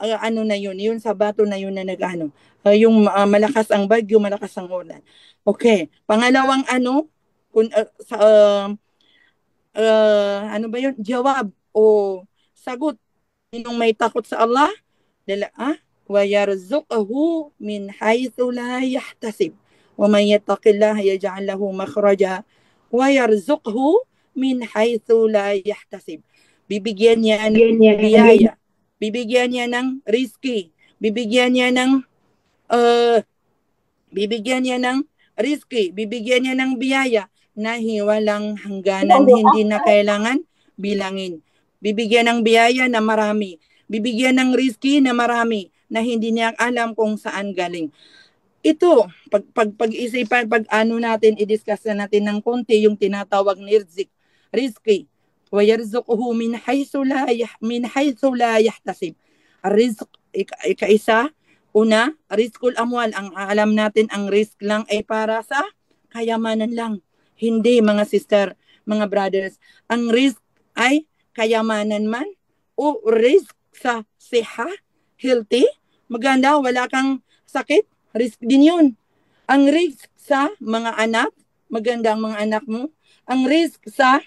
ano na yun sa bato na yun na nagano. Yung malakas ang bagyo, malakas ang ulan. Okay, pangalawang ano ba yun? Jawab o sagot nung may takot sa Allah, wa yarzuqhu min haythu la yahtasib wa man yattaqillaha yaj'al lahu makhraja wa yarzuqhu min haythu la yahtasib. Bibigyan niya ng biyaya, bibigyan niya ng rizki, bibigyan niya ng biyaya na walang hangganan, hindi na kailangan bilangin. Bibigyan ng biyaya na marami. Bibigyan ng rizki na marami na hindi niya alam kung saan galing. Ito, pag-isipan, i-discuss na natin ng konti yung tinatawag ni rizki. Wa yarzuquhu min haythu la yahtasib. Rizq, ikaisa, una, rizqul amwal. Ang alam natin, ang risk lang ay para sa kayamanan lang. Hindi, mga sister, mga brothers. Ang risk ay kayamanan man o risk sa siha, healthy, maganda, wala kang sakit, risk din yun. Ang risk sa mga anak, maganda ang mga anak mo. Ang risk sa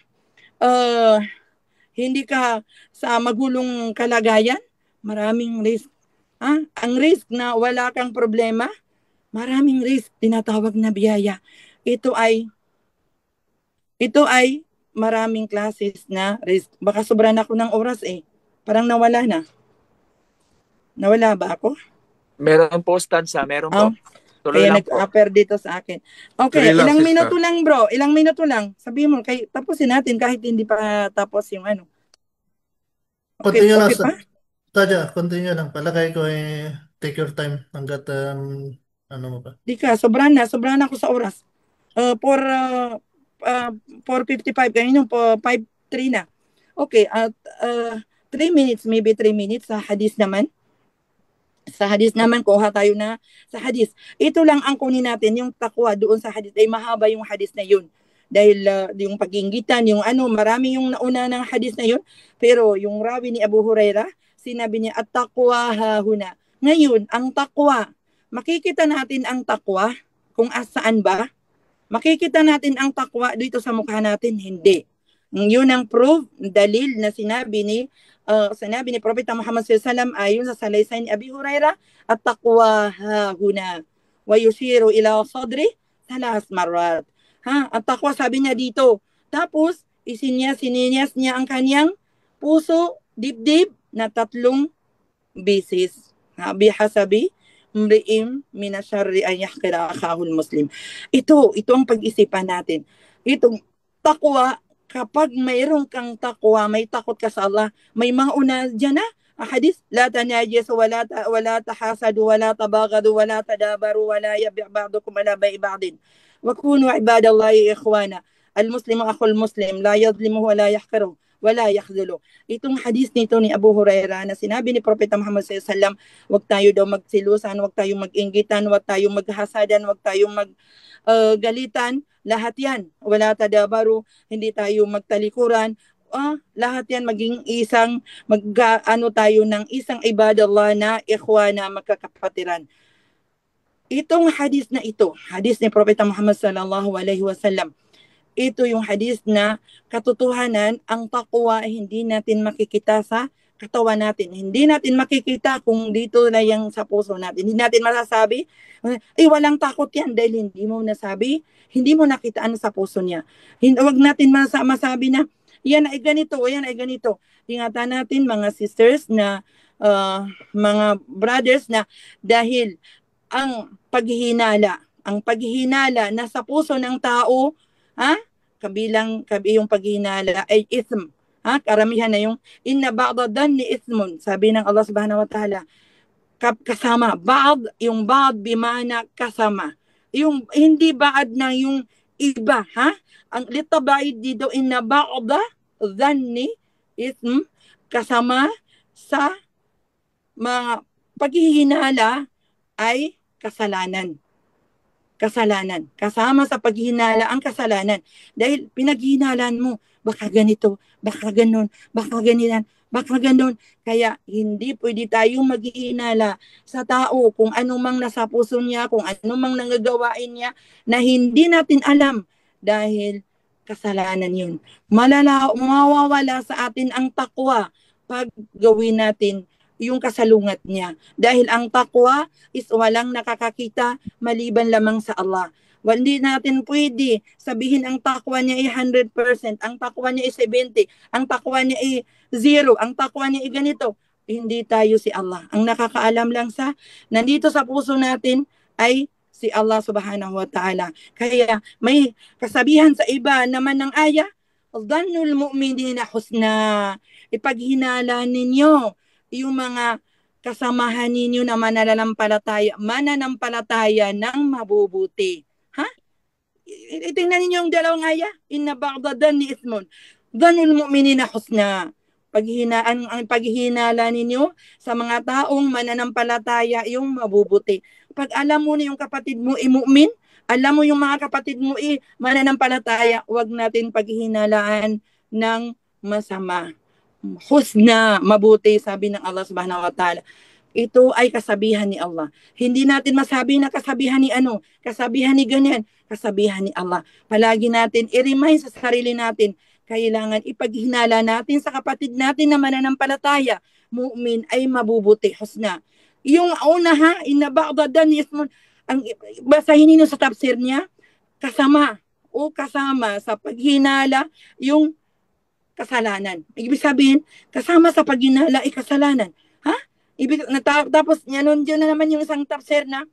hindi ka sa magulong kalagayan, maraming risk. Ang risk na wala kang problema, maraming risk, tinatawag na biyaya. Ito ay maraming classes na risk. Baka sobrang ako ng oras Parang nawala na. Nawala ba ako? Meron po, Stanza. Meron po. Tuloy Kaya lang po. nag-upper dito sa akin. Okay, Tuloy lang, ilang sister. minuto lang, bro. Ilang minuto lang. Sabihin mo, tapusin natin kahit hindi pa tapos yung ano. Okay, Continue lang, okay pa? Tadya, continue lang. Palagay ko take your time hanggat ano mo pa. Di ka, sobrang na ako sa oras. 4:55, ganyan yung 5:03 na. Okay, 3 minutes, maybe 3 minutes sa hadis naman. Sa hadis naman, kuha tayo na sa hadis. Ito lang ang kunin natin, yung takwa doon sa hadis. Ay mahaba yung hadis na yun. Dahil yung pag-inggitan, yung marami yung nauna ng hadis na yun. Pero yung rawi ni Abu Hurairah, sinabi niya, at-taqwa hahuna. Ngayon, ang takwa, makikita natin ang takwa kung saan ba? Makikita natin ang takwa dito sa mukha natin? Hindi. Yun ang proof, dalil na sinabi ni Prophet Muhammad SAW ayon sa salaysay ni Abi Hurairah, at-taqwa hahuna wa yushiru ila sadri 3 marat. Ang takwa sabi niya dito. Tapos sininyas niya ang kanyang puso, dibdib na 3 beses. Bihasabi mri'im minasharri an yahqira akhahul muslim. Ito ang pag-isipan natin. Itong takwa, kapag mayroon kang takwa, may takot ka sa Allah, may mga una dyan hadis, la tanajis, wala tahasadu, wala tabagadu, wala tadabaru, wala yabi' ba'dukum ala bai'i ba'din. Wa kunu ibadallahi ikhwana. Al-muslimu akhul muslim, la yadlimuhu, wala yahqiru, wala yakhdhulu. Itong hadis nito ni Abu Hurairah na sinabi ni Propeta Muhammad SAW, wag tayo daw magsilusan, wag tayong mag-inggitan, wag tayong maghasadan, wag tayong galitan. Lahat yan, wala tadabaru, hindi tayo magtalikuran, lahat yan maging tayo ng isang ibadallah na ikhwana, magkakapatiran. Itong hadis na ito, hadis ni Propeta Muhammad sallallahu alaihi wasallam, ito yung hadis na katotohanan, ang takwa hindi natin makikita sa katawan natin. Hindi natin makikita kung dito na yung sa puso natin. Hindi natin masasabi, walang takot yan dahil hindi mo nasabi, hindi mo nakita ano sa puso niya. Huwag natin masabi na, yan ay ganito, yan ay ganito. Ingatan natin mga sisters na, mga brothers na dahil ang paghihinala na sa puso ng tao, kabilang yung paghihinala ay ism. Karamihan na yung inna ba'da dhanni ismun, sabi ng Allah subhanahu wa ta'ala, kasama, yung ba'd bimana kasama, yung hindi ba'ad na yung iba, ha? Ang litabaid dito, inna ba'da dhanni ism, kasama sa mga paghihinala ay kasalanan. Kasalanan. Kasama sa paghihinala ang kasalanan. Dahil pinaghihinalaan mo, baka ganito, baka ganon, baka ganiyan, baka ganon. Kaya hindi pwede tayong maghihinala sa tao kung anumang nasa puso niya, kung anumang nangagawain niya na hindi natin alam dahil kasalanan yun. Mawawala sa atin ang takwa pag gawin natin yung kasalungat niya. Dahil ang takwa is walang nakakakita maliban lamang sa Allah. Hindi natin pwede sabihin ang takwa niya ay 100%, ang takwa niya ay 70%, ang takwa niya ay 0, ang takwa niya ay ganito. Hindi tayo si Allah. Ang nakakaalam lang sa nandito sa puso natin ay si Allah subhanahu wa ta'ala. Kaya may kasabihan sa iba naman ng aya, Dhannul mu'minina husna. Ipaghinala ninyo yung mga kasamahan ninyo na mananampalataya ng mabubuti. Ha? Itingnan ninyo yung dalawang aya. Inna ba'da dhanni ismun. Dhanul mu'minina husna. Ang paghihinala ninyo sa mga taong mananampalataya yung mabubuti. Pag alam mo na yung kapatid mo mu'min, alam mo yung mga kapatid mo mananampalataya, wag natin paghihinalaan ng masama. Husna, mabuti, sabi ng Allah subhanahu wa ta'ala. Ito ay kasabihan ni Allah. Hindi natin masabi na kasabihan ni kasabihan ni ganyan, kasabihan ni Allah. Palagi natin i-remind sa sarili natin, kailangan ipaghinala natin sa kapatid natin na mananampalataya, mu'min ay mabubuti, husna. Yung una inna ba'da dhanni ismun, ang basahin niyo sa tafsir niya, kasama sa paghinala yung kasalanan. Ibig sabihin, kasama sa paghinala ay kasalanan. Ha? Tapos dyan na naman yung isang tafsir na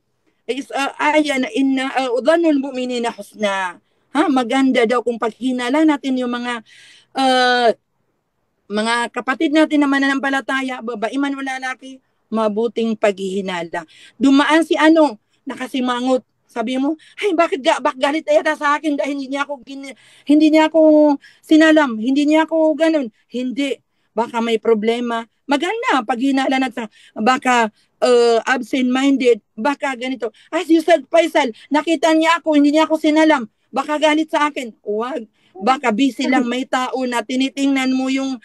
aya na inna udhanul mu'minina husna. Ha? Maganda daw kung paghinala natin yung mga kapatid natin na mananampalataya, babae man o lalaki, mabuting paghihinala. Dumaan si nakasimangot. Sabi mo, ay bakit galit yata sa akin dahil hindi niya ako sinalam, hindi niya ako ganun. Hindi, baka may problema. Maganda pag hinala natin, baka absent-minded, baka ganito. As you said, Faisal, nakita niya ako, hindi niya ako sinalam, baka galit sa akin. Huwag, baka busy lang, may tao na tinitingnan mo yung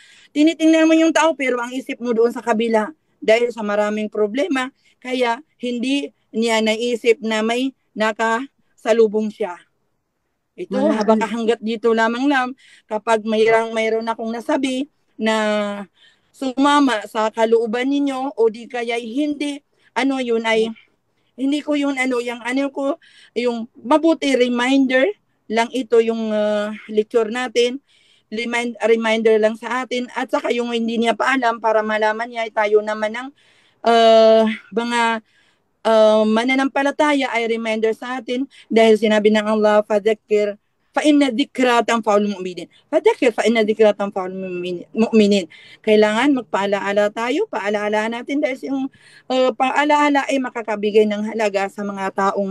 tao pero ang isip mo doon sa kabila dahil sa maraming problema, kaya hindi niya naisip na may nakasalubong siya. Ito, hanggat dito lamang kapag mayroon akong nasabi na sumama sa kalooban ninyo o di kaya hindi, hindi ko yun, yung mabuti reminder lang ito yung lecture natin, reminder lang sa atin, at saka yung hindi niya pa alam para malaman niya, tayo naman ng mga mananampalataya ay reminder sa atin dahil sinabi ng Allah, fadhakir fa inna dhikra tanfa'ul mu'minin. Fadhakir fa inna dhikra tanfa'ul mu'minin. Kailangan magpaalaala tayo, paalaala natin dahil yung paalaala ay makakabigay ng halaga sa mga taong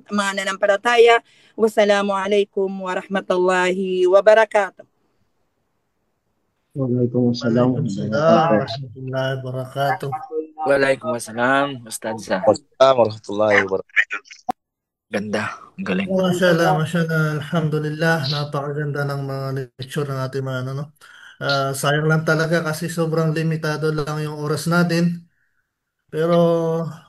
mananampalataya. Wassalamualaikum warahmatullahi wabarakatuh. Waalaikumsalam. Warahmatullahi wabarakatuh. Waalaikumsalam, Ustadza. Warahmatullahi wabarakatuh. Ganda. Ang galing. Mashallah, alhamdulillah, napakaganda ng mga lecture ng ating mga no. Sayang lang talaga kasi sobrang limitado lang yung oras natin. Pero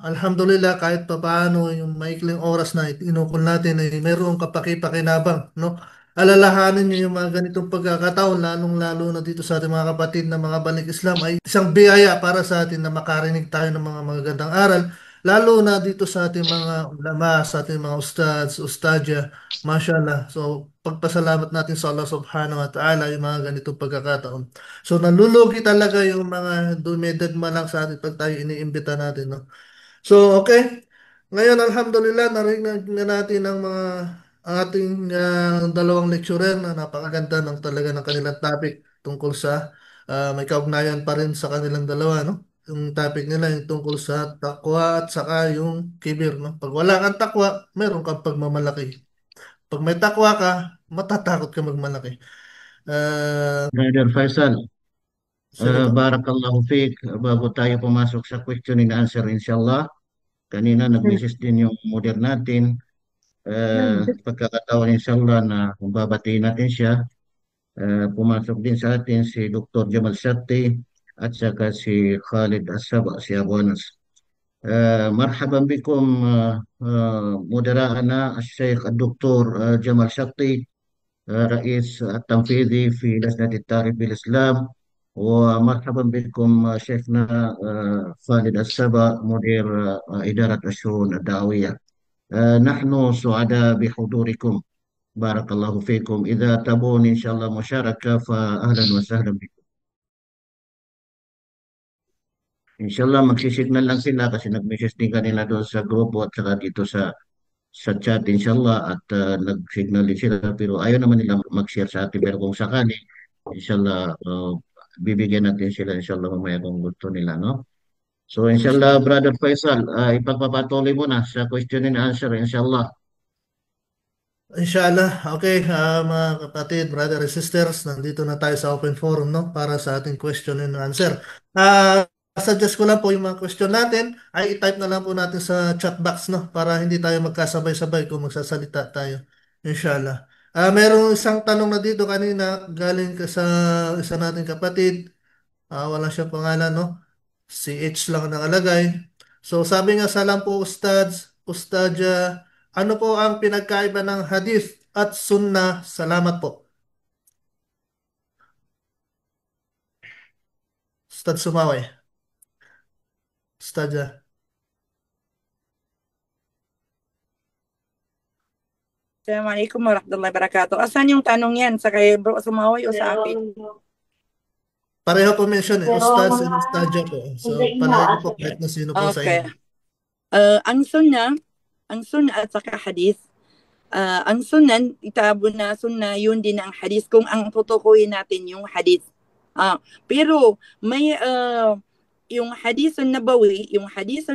alhamdulillah kahit pa paano yung maikling oras na inukol natin ay mayroong kapaki-pakinabang, no? Alalahanin niyo yung mga ganitong pagkakataon, lalong-lalo na dito sa ating mga kapatid na mga Balik Islam ay isang biyaya para sa atin na makarinig tayo ng mga magagandang aral, lalo na dito sa ating mga ulama, sa ating mga ustads, ustadya, mashallah. So pagpasalamat natin sa Allah subhanahu wa ta'ala yung mga ganitong pagkakataon. So nalulugi talaga yung mga dumedagma lang sa atin pag tayo iniimbita natin, no? So okay. Ngayon alhamdulillah narinig na natin ang ating dalawang lecturer na napakaganda ng talaga ng kanilang topic tungkol sa may kaugnayan pa rin sa kanilang dalawa, no? Yung topic nila yung tungkol sa takwa at saka yung kibir, no? Pag wala kang takwa, meron kang pagmamalaki. Pag may takwa ka, matatakot ka magmalaki. Ah, Brother Faisal, sige po. barakallahu fiqh. Bago tayo pumasok sa question and answer, inshallah. Kanina nag-message din yung model natin. Pagkakataon inshallah na babatiin natin siya. Pumasok din sa atin si Dr. Jamal Shatti at saka si Khalid Asaba, si Abuanas. مرحبا بكم مدراءنا الشيخ الدكتور جمال شطي رئيس التنفيذي في لجنة التعريف بالإسلام ومرحبا بكم شيخنا خالد السبا مدير إدارة الشؤون الدعوية نحن سعداء بحضوركم بارك الله فيكم إذا تبون إن شاء الله مشاركة فأهلا وسهلا بكم Inshallah magsisignal lang sila kasi nag-message din kanila doon sa grupo at saka dito sa chat inshallah at nag-signal din sila pero ayaw naman nila mag-share sa atin pero kung sakali inshallah bibigyan natin sila inshallah mamaya kung gusto nila no. So inshallah Inshallah. Brother Faisal ipagpapatuloy mo na sa question and answer inshallah. Inshallah. Okay, mga kapatid, brother and sisters, nandito na tayo sa open forum, no? Para sa ating question and answer. Suggest ko lang po yung mga question natin ay i-type na lang po natin sa chat box, no? Para hindi tayo magkasabay-sabay kung magsasalita tayo. Inshallah. Merong isang tanong na dito kanina, galing ka sa isa nating kapatid. Wala siyang pangalan, no? Si H lang ang nakalagay. So sabi nga, salam po Ustads, Ustadya, ano po ang pinagkaiba ng hadith at sunnah? Salamat po. Ustad Sumaway. Ustadya. Assalamualaikum warahmatullahi wabarakatuh. Asan yung tanong yan? Sa kay Bro Sumaway o sa akin? Pareho po mention eh, Ustads and Ustadya po. So palagi ko po kahit na sino po sa Okay. inyo. Ang sunnah at saka hadith, ang sunnah, itabo na sunnah, yun din ang hadith kung ang tutukuyin natin yung hadith. Pero may yung hadith nabawi, yung hadith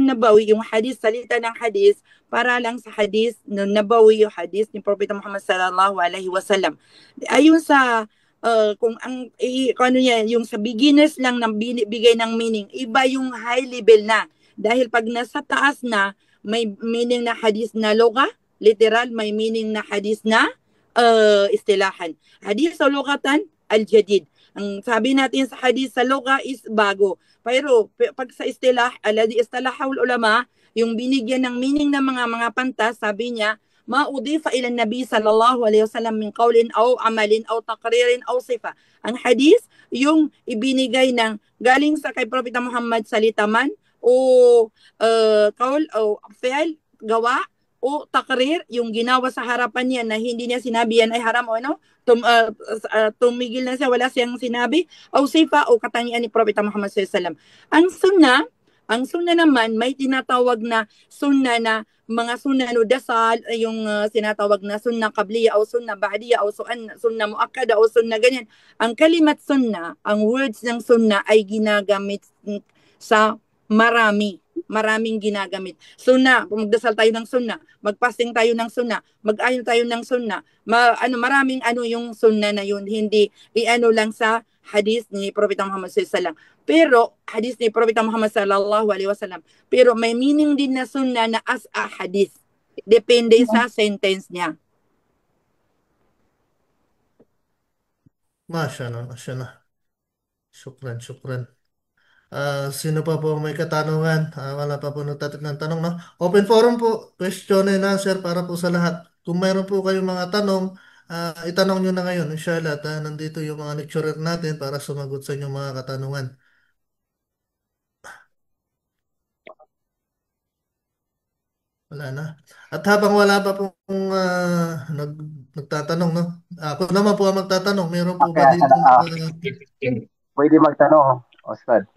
salita ng hadith para lang sa hadith nabawi, yung hadith ni Propeta Muhammad sallallahu alaihi wasallam. Ayun sa kung ang ano yan, yung sa beginners lang ng bigay ng meaning, iba yung high level na. Dahil pag nasa taas na, may meaning na hadith na loga, literal, may meaning na hadith na istilahan. Hadith sa lugatan, al-jadid. Ang sabi natin sa hadith sa loga is bago. Pero pag sa istilah, alladhi istalahul ulama, yung binigyan ng meaning ng mga pantas, sabi niya, ma udifa ila nabi sallallahu alaihi wasallam min qawlin aw amalin aw taqririn aw sifa. Ang hadith, yung ibinigay ng galing sa kay Propeta Muhammad salita man o kaul o fi'l, gawa o takrir, yung ginawa sa harapan niya na hindi niya sinabi yan ay haram o ano, tumigil na siya, wala siyang sinabi, o sifa o katangian ni Propeta Muhammad sallallahu alaihi wasallam. Ang sunnah naman, may tinatawag na sunnah na mga sunnah no dasal, yung sinatawag na sunnah qabliya o sunnah ba'diya o sunnah muakkada o sunnah ganyan. Ang kalimat sunnah, ang words ng sunnah ay ginagamit sa maraming ginagamit. Sunnah, magdasal tayo ng sunnah, magpasting tayo ng sunnah, mag-ayon tayo ng sunnah. Maraming yung sunnah na yun, hindi lang sa hadith ni Propeta Muhammad sallallahu alaihi wasallam. Pero hadith ni Propeta Muhammad sallallahu alaihi wasallam. Pero may meaning din na sunnah na as a hadith. Depende sa sentence niya. Mashallah, mashallah. Shukran. Sino pa po may katanungan? Wala pa po nagtatanong ng tanong, no? Open forum po, question and answer para po sa lahat. Kung mayroon po kayong mga tanong, itanong nyo na ngayon. Inshallah, at nandito yung mga lecturer natin para sumagot sa inyong mga katanungan. Wala na. At habang wala pa pong nagtatanong, no? Ako naman po ang magtatanong. Meron po ba dito? Pwede magtanong, Ustad.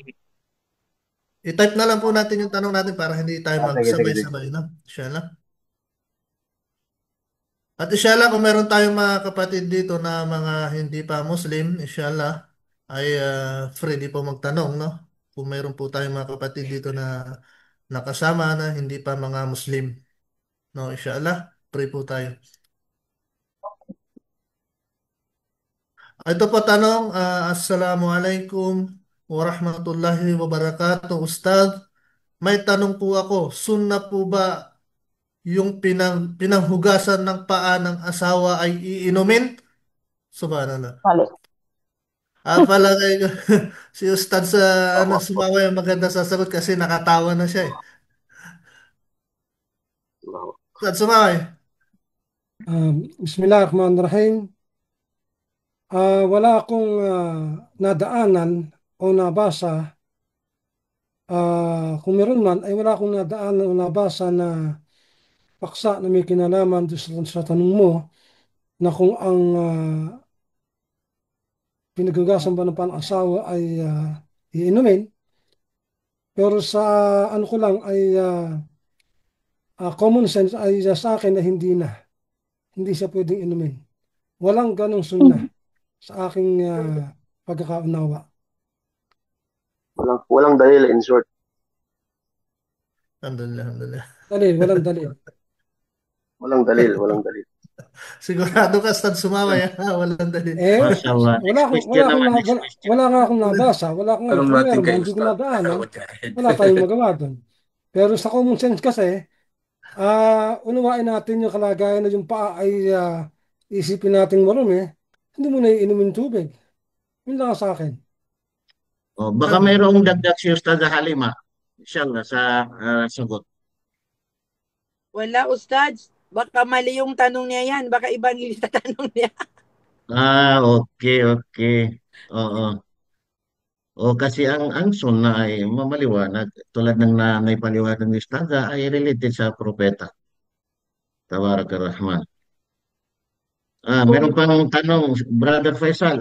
I-type na lang po natin yung tanong natin para hindi tayo Sige. magsabay-sabay, no? Inshallah. At inshallah, kung meron tayong mga kapatid dito na mga hindi pa Muslim, inshallah, ay free di po magtanong, no? Kung meron po tayong mga kapatid dito na nakasama na hindi pa mga Muslim, no? Inshallah, free po tayo. Ito po tanong, Assalamualaikum warahmatullahi wabarakatuh, Ustad. May tanong po ako, sunna po ba yung pinanghugasan ng paa ng asawa ay iinumin? Subhanallah. Mali. Palagay ko, si Ustad sa sumawa yung maganda sasagot kasi nakatawa na siya eh. Ustad sumawa eh. Bismillahirrahmanirrahim. Wala akong nadaanan o nabasa. Kung meron man, ay wala akong nadaanan o nabasa na paksa na may kinalaman doon sa tanong mo na kung ang pinaghugasan ba ng pang-asawa ay iinumin. Pero sa ano ko lang ay common sense ay sa akin na hindi na. Hindi siya pwedeng inumin. Walang ganong sunna sa aking pagkakaunawa. Walang dalil in short. Alhamdulillah. Walang dalil. Walang dalil. Sigurado ka, Ustad sumawa yan. Walang dalil. Mashallah. Wala nga akong nabasa. Wala akong hindi ko nadaanan. Wala tayong magawa doon. Pero sa common sense kasi, unawain natin yung kalagayan na yung paa ay isipin natin marumi, hindi mo na iinumin tubig. Yun lang sa akin. Baka mayroong dagdag si Ustad Halima. Inshallah sa sagot. Wala, Ustads. Baka mali yung tanong niya yan. Baka ibang yung tanong niya. Okay. Oo. Kasi ang sunna ay mamaliwanag. Tulad ng naipaliwanag ni Ustad ay related sa propeta. Tabarak ar-Rahman. Meron pang tanong, Brother Faisal.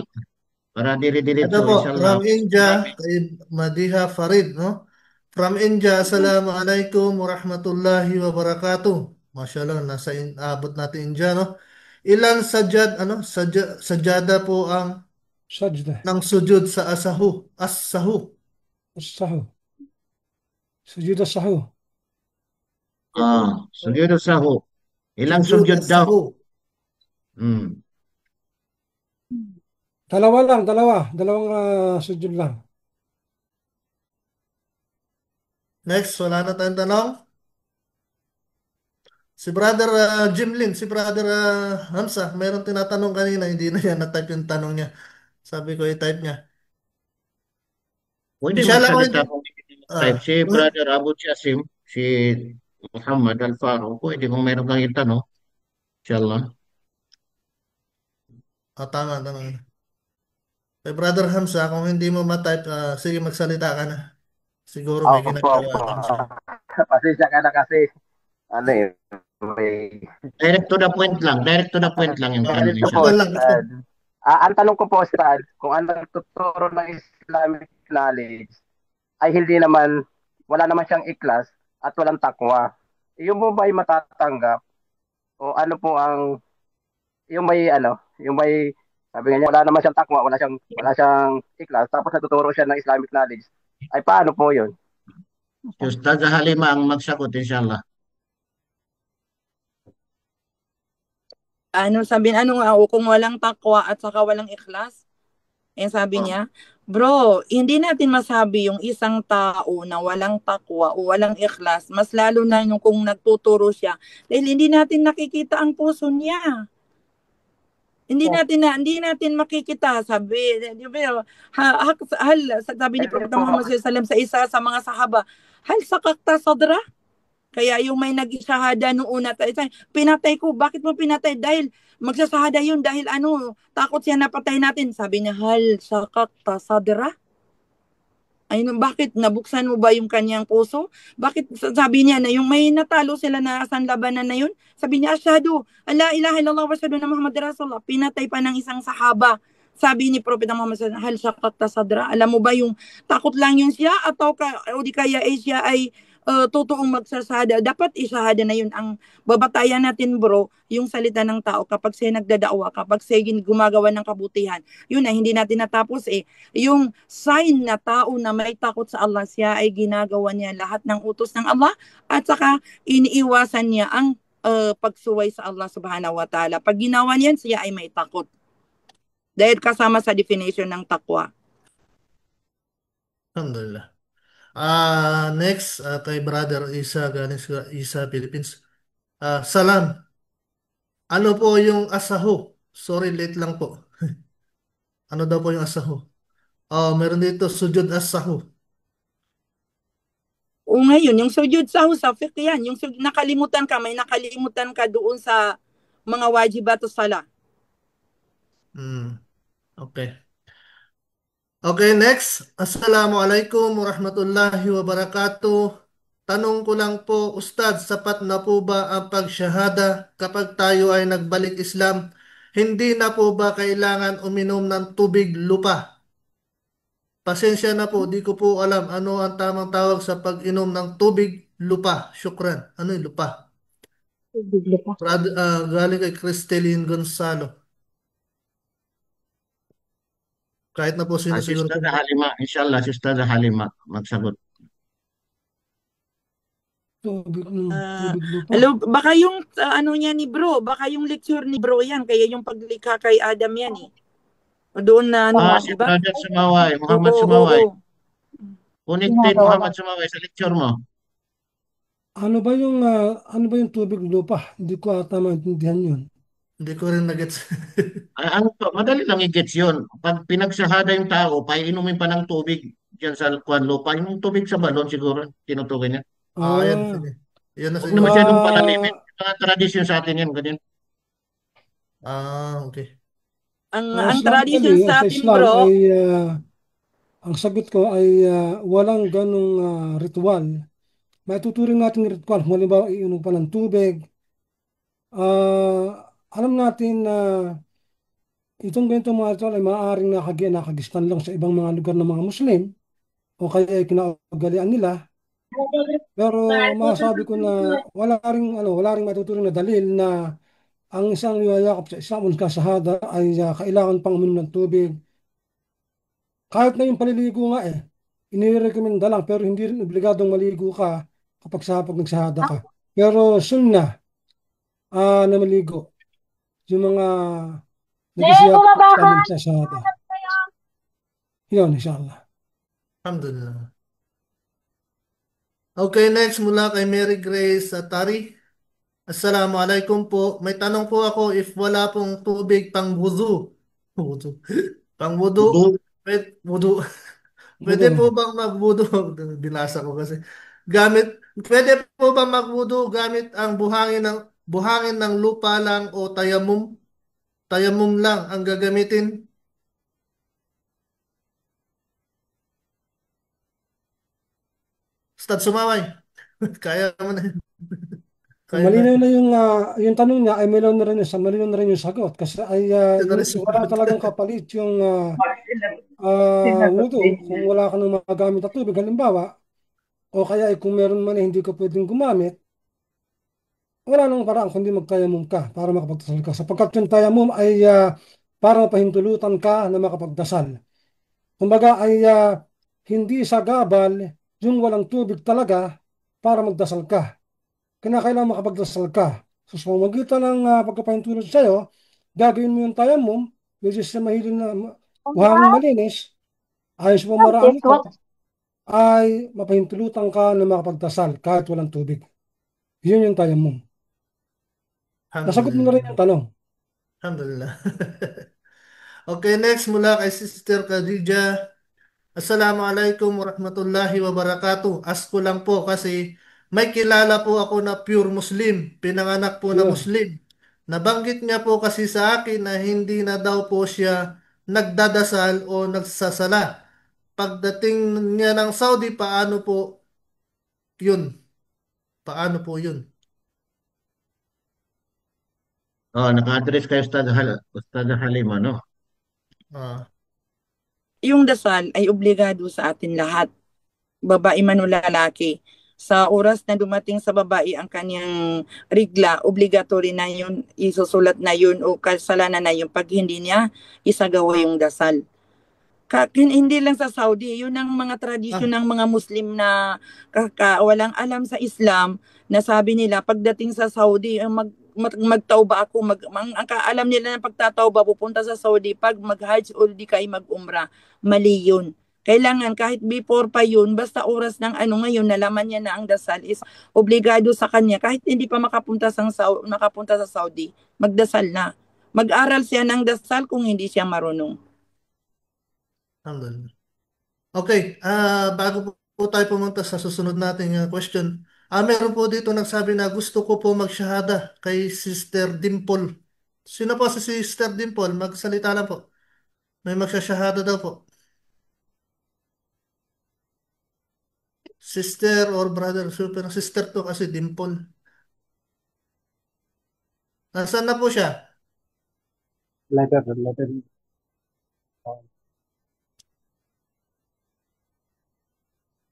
Para Ito dire-diretso, po, inshallah. from India, kay Madiha Farid, no? From India, Assalamualaikum warahmatullahi wabarakatuh. Mashallah, abot natin India, no? Ilan sajada po ang Sajda. ng sujud sa as-sahu? As-sahu. Sujud as-sahu. Sujud as-sahu. Ilang Sujud sujud daw? as-sahu. Dalawang sujud lang. Next, wala na tayong tanong. Si Brother Jimlin, si Brother Hamza, mayroong tinatanong kanina, hindi na yan na-type yung tanong niya. Sabi ko, i-type niya. Pwede Inshallah, magsalita kung type. Si Brother Abu Jasim, si Muhammad Al-Faro, pwede kung mayroong kang itanong. Inshallah. Tama. Kay Brother Hamza, kung hindi mo ma-type, sige magsalita ka na. Siguro may ginagawa din siya. Pasensya ka na kasi, may... Direct to the point lang yung tanong. Ang tanong ko po, Ustad, kung ang nagtuturo ng Islamic knowledge ay wala naman siyang ikhlas at walang takwa. Yung mo ba ay matatanggap? O ano po yung may sabi nga niya, wala naman siyang takwa, wala siyang ikhlas, tapos natuturo siya ng Islamic knowledge. Ay paano po yun? Ustad Halima ang magsagot, inshallah. Kung walang takwa at saka walang ikhlas? Sabi niya, bro, hindi natin masabi yung isang tao na walang takwa o walang ikhlas, mas lalo na yung kung nagtuturo siya, dahil hindi natin nakikita ang puso niya. Hindi natin makikita, sabi ni Prophet Muhammad sallallahu sa isa sa mga sahaba, hal sakakta sadra? Kaya yung may nag-shahada noong una, pinatay ko. Bakit mo pinatay? Dahil magsasahada yun. Dahil takot siya napatay natin. Sabi niya, hal sakakta sadra? Bakit? Nabuksan mo ba yung kanyang puso? Bakit sabi niya na yung may natalo sila na sanlabanan na yun? Sabi niya, asyhadu, la ilaha illallah wa asyhadu anna Muhammadar Rasulullah. Pinatay pa ng isang sahaba. Sabi ni Prophet Muhammad, hal sakakta sadra? Alam mo ba yung takot lang yun siya? O di kaya siya ay totoong magsasahada, dapat isahada na yun. Ang babatayan natin, bro, yung salita ng tao kapag siya nagdadawa, kapag siya gumagawa ng kabutihan, yun na, hindi natin natapos yung sign na tao na may takot sa Allah, siya ay ginagawa niya lahat ng utos ng Allah at saka iniiwasan niya ang pagsuway sa Allah subhanahu wa ta'ala. Pag ginawa niyan, siya ay may takot. Dahil kasama sa definition ng takwa. Alhamdulillah. Next, kay Brother Isa, galing sa Isa, Philippines. Salam. Ano po yung asahu? Sorry, late lang po. Ano daw po yung asahu? Meron dito sujud asahu. O ngayon, yung sujud sahwi sa fiqh yan. Yung nakalimutan ka, may nakalimutan ka doon sa mga wajibat o sala. Okay. Okay, next. Assalamualaikum warahmatullahi wabarakatuh. Tanong ko lang po, Ustad, sapat na po ba ang pagsyahada kapag tayo ay nagbalik Islam? Hindi na po ba kailangan uminom ng tubig lupa? Pasensya na po, di ko po alam ano ang tamang tawag sa pag-inom ng tubig lupa. Syukran. Ano yung lupa? Tubig lupa. Galing kay Cristelin Gonzalo. Kahit na po sino Si siguro po. Ustad Halima, inshallah, si Ustad Halima magsagot. Tubig lupa. Hello, baka yung ano niya ni bro, baka yung lecture ni bro yan, kaya yung paglikha kay Adam yan eh. O doon na ano, Si diba? Brother Sumaway, Muhammad Oo, Sumaway. oo. Connected Muhammad Sumaway sa lecture mo. Ano ba yung tubig lupa? Hindi ko ata maintindihan yun. Hindi ko rin nagets. Madali lang i-gets yun. Pag pinagsahada yung tao, painumin pa ng tubig dyan sa kwan lupa. Yung tubig sa balon siguro, tinutukoy niya. Yan, Ah, sige. Yan na Huwag na siguro. masyadong palalimin. Yung mga tradisyon sa atin yan, ganyan. Okay. Ang tradition sa atin Islam bro, ay ang sagot ko ay walang ganong ritual. May tuturing natin ritual. Kung halimbawa, iinom pa ng tubig. Alam natin na itong ganitong mga ritual ay maaaring nakagistan lang sa ibang mga lugar ng mga Muslim o kaya ay kinaugalian nila. Pero masabi ko na wala ring matuturing na dalil na ang isang niyayakap sa Islam o kasahada ay kailangan pang uminom ng tubig. Kahit na yung paliligo nga inirekomenda lang pero hindi rin obligadong maligo ka kapag nagsahada ka. Pero sunnah na maligo. Yung mga nagsasahada. Yun, inshallah. Alhamdulillah. Okay, next mula kay Mary Grace Atari. Assalamualaikum po. May tanong po ako, if wala pong tubig pang wudu. Wudu. Pang wudu. Wudu. Pwede po bang magwudu? Binasa ko kasi. Pwede po bang magwudu gamit ang buhangin ng lupa lang o tayamum? Tayamum lang ang gagamitin? Ustad Sumaway. Kaya mo na. Malinaw na yung tanong niya ay malinaw na rin yung sagot kasi ay wala talagang kapalit yung wudu kung wala ka nang magamit na tubig halimbawa o kaya ay kung meron man hindi ka pwedeng gumamit, wala nang paraan kundi magtayamum ka para makapagdasal ka sapagkat yung tayamum ay para mapahintulutan ka na makapagdasal. Kumbaga ay hindi sagabal yung walang tubig talaga para magdasal ka. Kinakailangan makapagdasal ka. So, sa pamamagitan ng pagkapahintulot sa'yo, gagawin mo yung tayamum, which is mahilig na buhangin malinis, ayon sa pamaraan nito, ay mapahintulutan ka na makapagdasal kahit walang tubig. Yun yung tayamum. Nasagot mo na rin yung tanong. Alhamdulillah. Okay, next mula kay Sister Khadija. Assalamualaikum warahmatullahi wabarakatuh. Ask ko lang po kasi may kilala po ako na pure Muslim, pinanganak po na Muslim. Nabanggit niya po kasi sa akin na hindi na daw po siya nagdadasal o nagsasala. Pagdating niya ng Saudi, paano po yun? Paano po yun? Naka-address kayo Ustad Halima, no? Yung dasal ay obligado sa atin lahat, babae man o lalaki. Sa oras na dumating sa babae ang kanyang rigla, obligatory na yun, isusulat na yun o kasalanan na yun pag hindi niya isagawa yung dasal. Hindi lang sa Saudi, yun ang mga tradisyon ng mga Muslim na walang alam sa Islam na sabi nila pagdating sa Saudi, magtauba ako. Alam nila na pagtatauba, pupunta sa Saudi, pag mag-Hajj o di kayo mag-Umrah. Mali yun. Kailangan kahit before pa yun, basta oras ng ngayon, nalaman niya na ang dasal is obligado sa kanya. Kahit hindi pa makapunta sa Saudi, magdasal na. Mag-aral siya ng dasal kung hindi siya marunong. Alhamdulillah. Okay, bago po tayo pumunta sa susunod nating question, meron po dito nagsabi na gusto ko po magshahada kay Sister Dimple. Sino po si Sister Dimple? Magsalita lang po. May magshahada daw po. Sister or brother, super sister to kasi Dimple. Nasaan na po siya? Letter.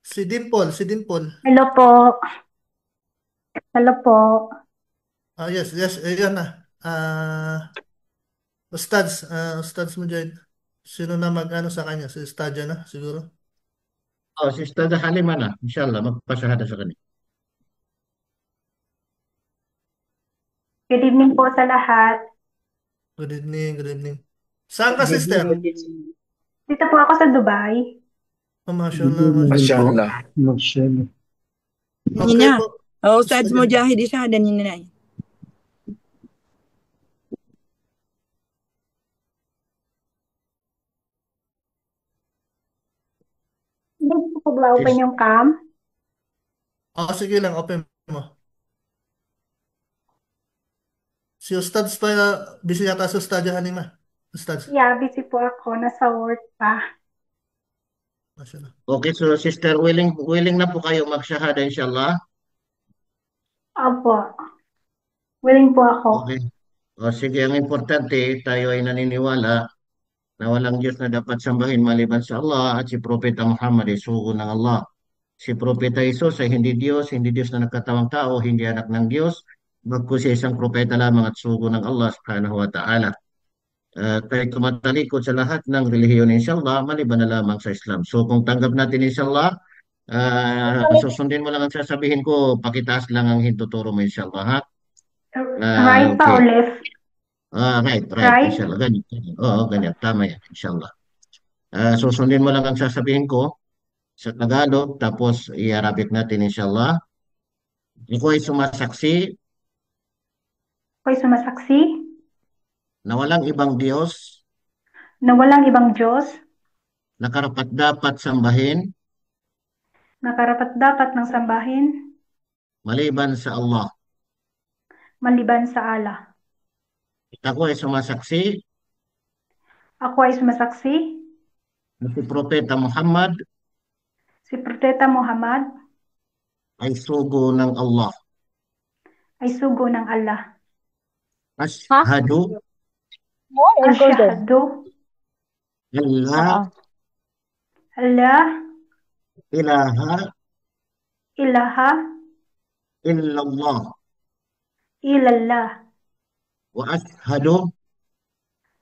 Si Dimple. Hello po. Hello po. Yes, ayan na. Ustads Mujahid. Sino na mag-ano sa kanya? Si Ustadya na, siguro. Si Ustad Halima na, inshallah, magpasahada sa kanila. Good evening po sa lahat. Good evening. Saan ka, sister? Dito po ako sa Dubai. Mashallah. Okay po. Ustads Mujahid, ishahada niyo na. Hindi po ba-open yung cam? Sige lang, open mo. Si Ustads pa, busy yata si Ustadya Halima. Ustads. Yeah, busy po ako. Nasa work pa. Mashallah. Okay, so sister, willing na po kayo magshahada inshallah? Opo. Willing po ako. Okay. Sige, ang importante, tayo ay naniniwala na walang Diyos na dapat sambahin maliban sa Allah at si Propeta Muhammad ay sugo ng Allah. Si Propeta Isus ay hindi Diyos na nagkatawang tao, hindi anak ng Diyos, bagkus siya isang propeta lamang at sugo ng Allah subhanahu wa ta'ala. Tayo tumatalikod sa lahat ng relihiyon inshallah, maliban na lamang sa Islam. So kung tanggap natin inshallah, susundin mo lang ang sasabihin ko, pakitaas lang ang hintuturo mo inshallah, ha? Right pa o Okay. left? Right. Inshallah. Ganyan. Oo, ganyan. Tama yan. Inshallah. Susundin mo lang ang sasabihin ko sa Tagalog, tapos i-Arabic natin inshallah. Ako ay sumasaksi Ako'y sumasaksi na walang ibang Diyos na walang ibang Diyos na karapat-dapat sambahin na karapat-dapat ng sambahin maliban sa Allah. maliban sa Allah. Ako ay sumasaksi Ako ay sumasaksi na si Propeta Muhammad si Propeta Muhammad ay sugo ng Allah. ay sugo ng Allah. Ashhadu Asyhadu alla alla ilaha ilaha illallah illallah wa ashhadu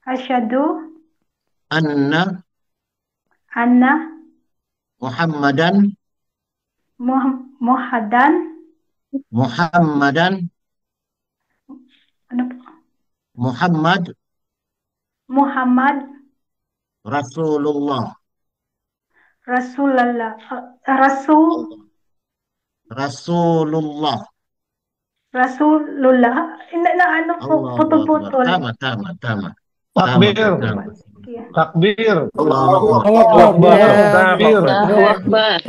asyhadu anna anna Muhammadan Muhammadan ano po? Muhammad Rasulullah. Rasulullah na ano po Allahu putol-putol. Tama. Takbir. Takbir. Allahu Akbar. Takbir. Allahu Akbar.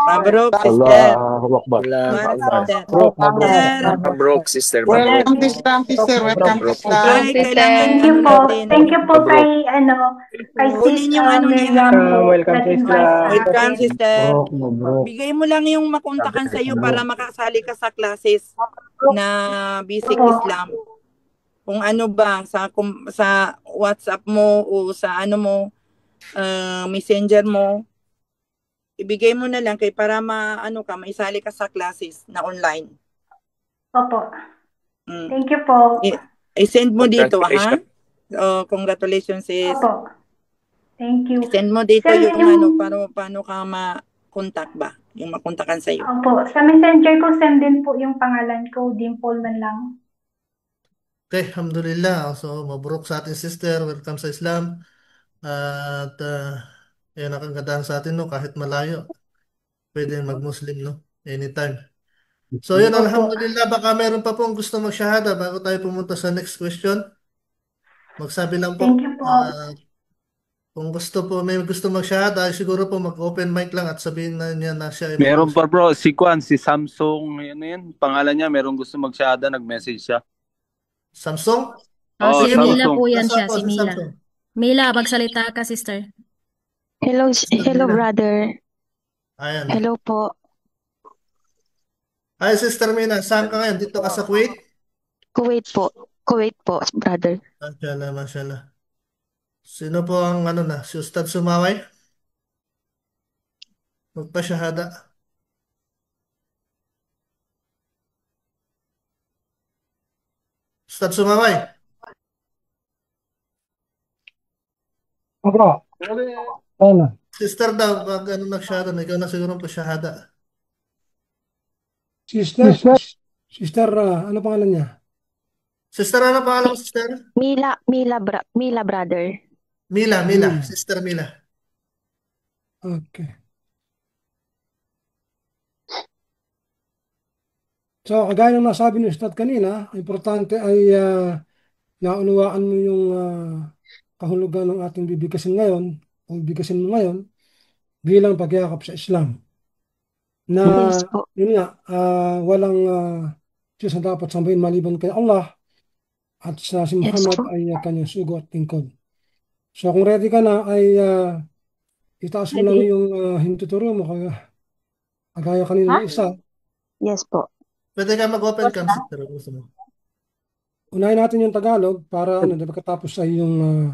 Mabruk, sister. Allahu Akbar. Mabruk, sister. Welcome to Islam, sister. Welcome to Islam. Thank you po. Thank you po kay Kunin yung Miriam po. Welcome to Islam. Welcome, sister. Bigay mo lang yung makontakan sa iyo para makasali ka sa classes na Basic Islam. Kung ano ba sa WhatsApp mo o sa Messenger mo, ibigay mo na lang para maisali ka sa classes na online. Opo. Thank you po. I-send mo dito, ha? Congratulations, sis. Opo. Thank you. Send mo dito yung paano ka ma-contact ba? yung makontakan sa'yo. Opo, sa messenger ko send din po yung pangalan ko, Dimple man lang. Okay, alhamdulillah. So, mabruk sa ating sister. Welcome sa Islam. At yan ang kagandahan sa atin, no? Kahit malayo, pwede mag-Muslim, no? Anytime. So, yun, Opo. alhamdulillah. Baka meron pa pong gusto mag-shahada bago tayo pumunta sa next question. Magsabi lang po. Thank you po. Kung gusto po, may gusto mag-shahada, siguro po mag-open mic lang at sabihin na niya na siya ay Meron pa bro, si Samsung, yan, pangalan niya, merong gusto mag-shahada, nag-message siya. Samsung? Oh, si Sige po. Mila po yan Nasa siya, po si si Mila. Samsung. Mila, magsalita ka, sister. Hello, hello Mila. brother. Ayan. Hello po. Ay, Sister Mina, saan ka ngayon? Dito ka sa Kuwait? Kuwait po. Kuwait po, brother. Mashallah, mashallah. Sino po ang si Ustad Sumaway? Magpa-shahada. Ustad Sumaway? Bro. Ano? Sister daw, pag nag-shahada na, ikaw na siguro pa-shahada. Sister, ano pangalan niya? Sister, ano pangalan mo, sister? Mila brother. Mila. Sister Mila. Okay. So, kagaya ng nasabi ni Ustad kanina, importante ay naunawaan mo yung kahulugan ng ating bibigkasin ngayon o bibigkasin mo ngayon bilang pagyakap sa Islam. Na Yes po. yun nga, walang Diyos na dapat sambahin maliban kay Allah at sa si Yes Muhammad po. ay kanyang sugo at lingkod. So kung ready ka na ay itaas mo lang yung hintuturo mo kagaya kanina ng isa. Yes po. Pwede ka mag-open cam, sister. Gusto mo. Unahin natin yung Tagalog para pagkatapos ay yung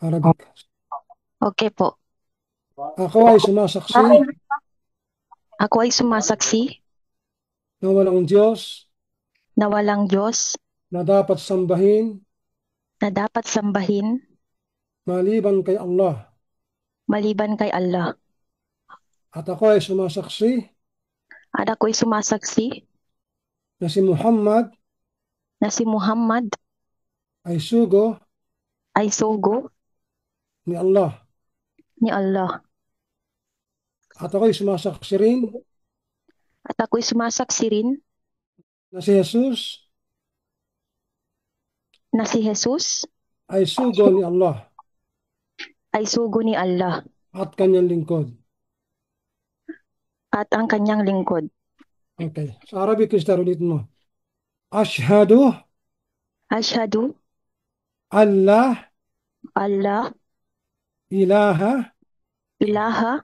Arabic. Okay po. Ako ay sumasaksi Ako ay sumasaksi na walang Diyos na walang Diyos na dapat sambahin maliban kay Allah. maliban kay Allah. At ako ay sumasaksi At ako ay sumasaksi na si Muhammad ay sugo ni Allah. ni Allah. At ako ay sumasaksi rin At ako ay sumasaksi rin na si Jesus ay sugo ni Allah at kanyang lingkod. at ang kanyang lingkod. Okay. Sa Arabic, sister, ulit mo. Ashhadu Ashhadu Allah Allah ilaha ilaha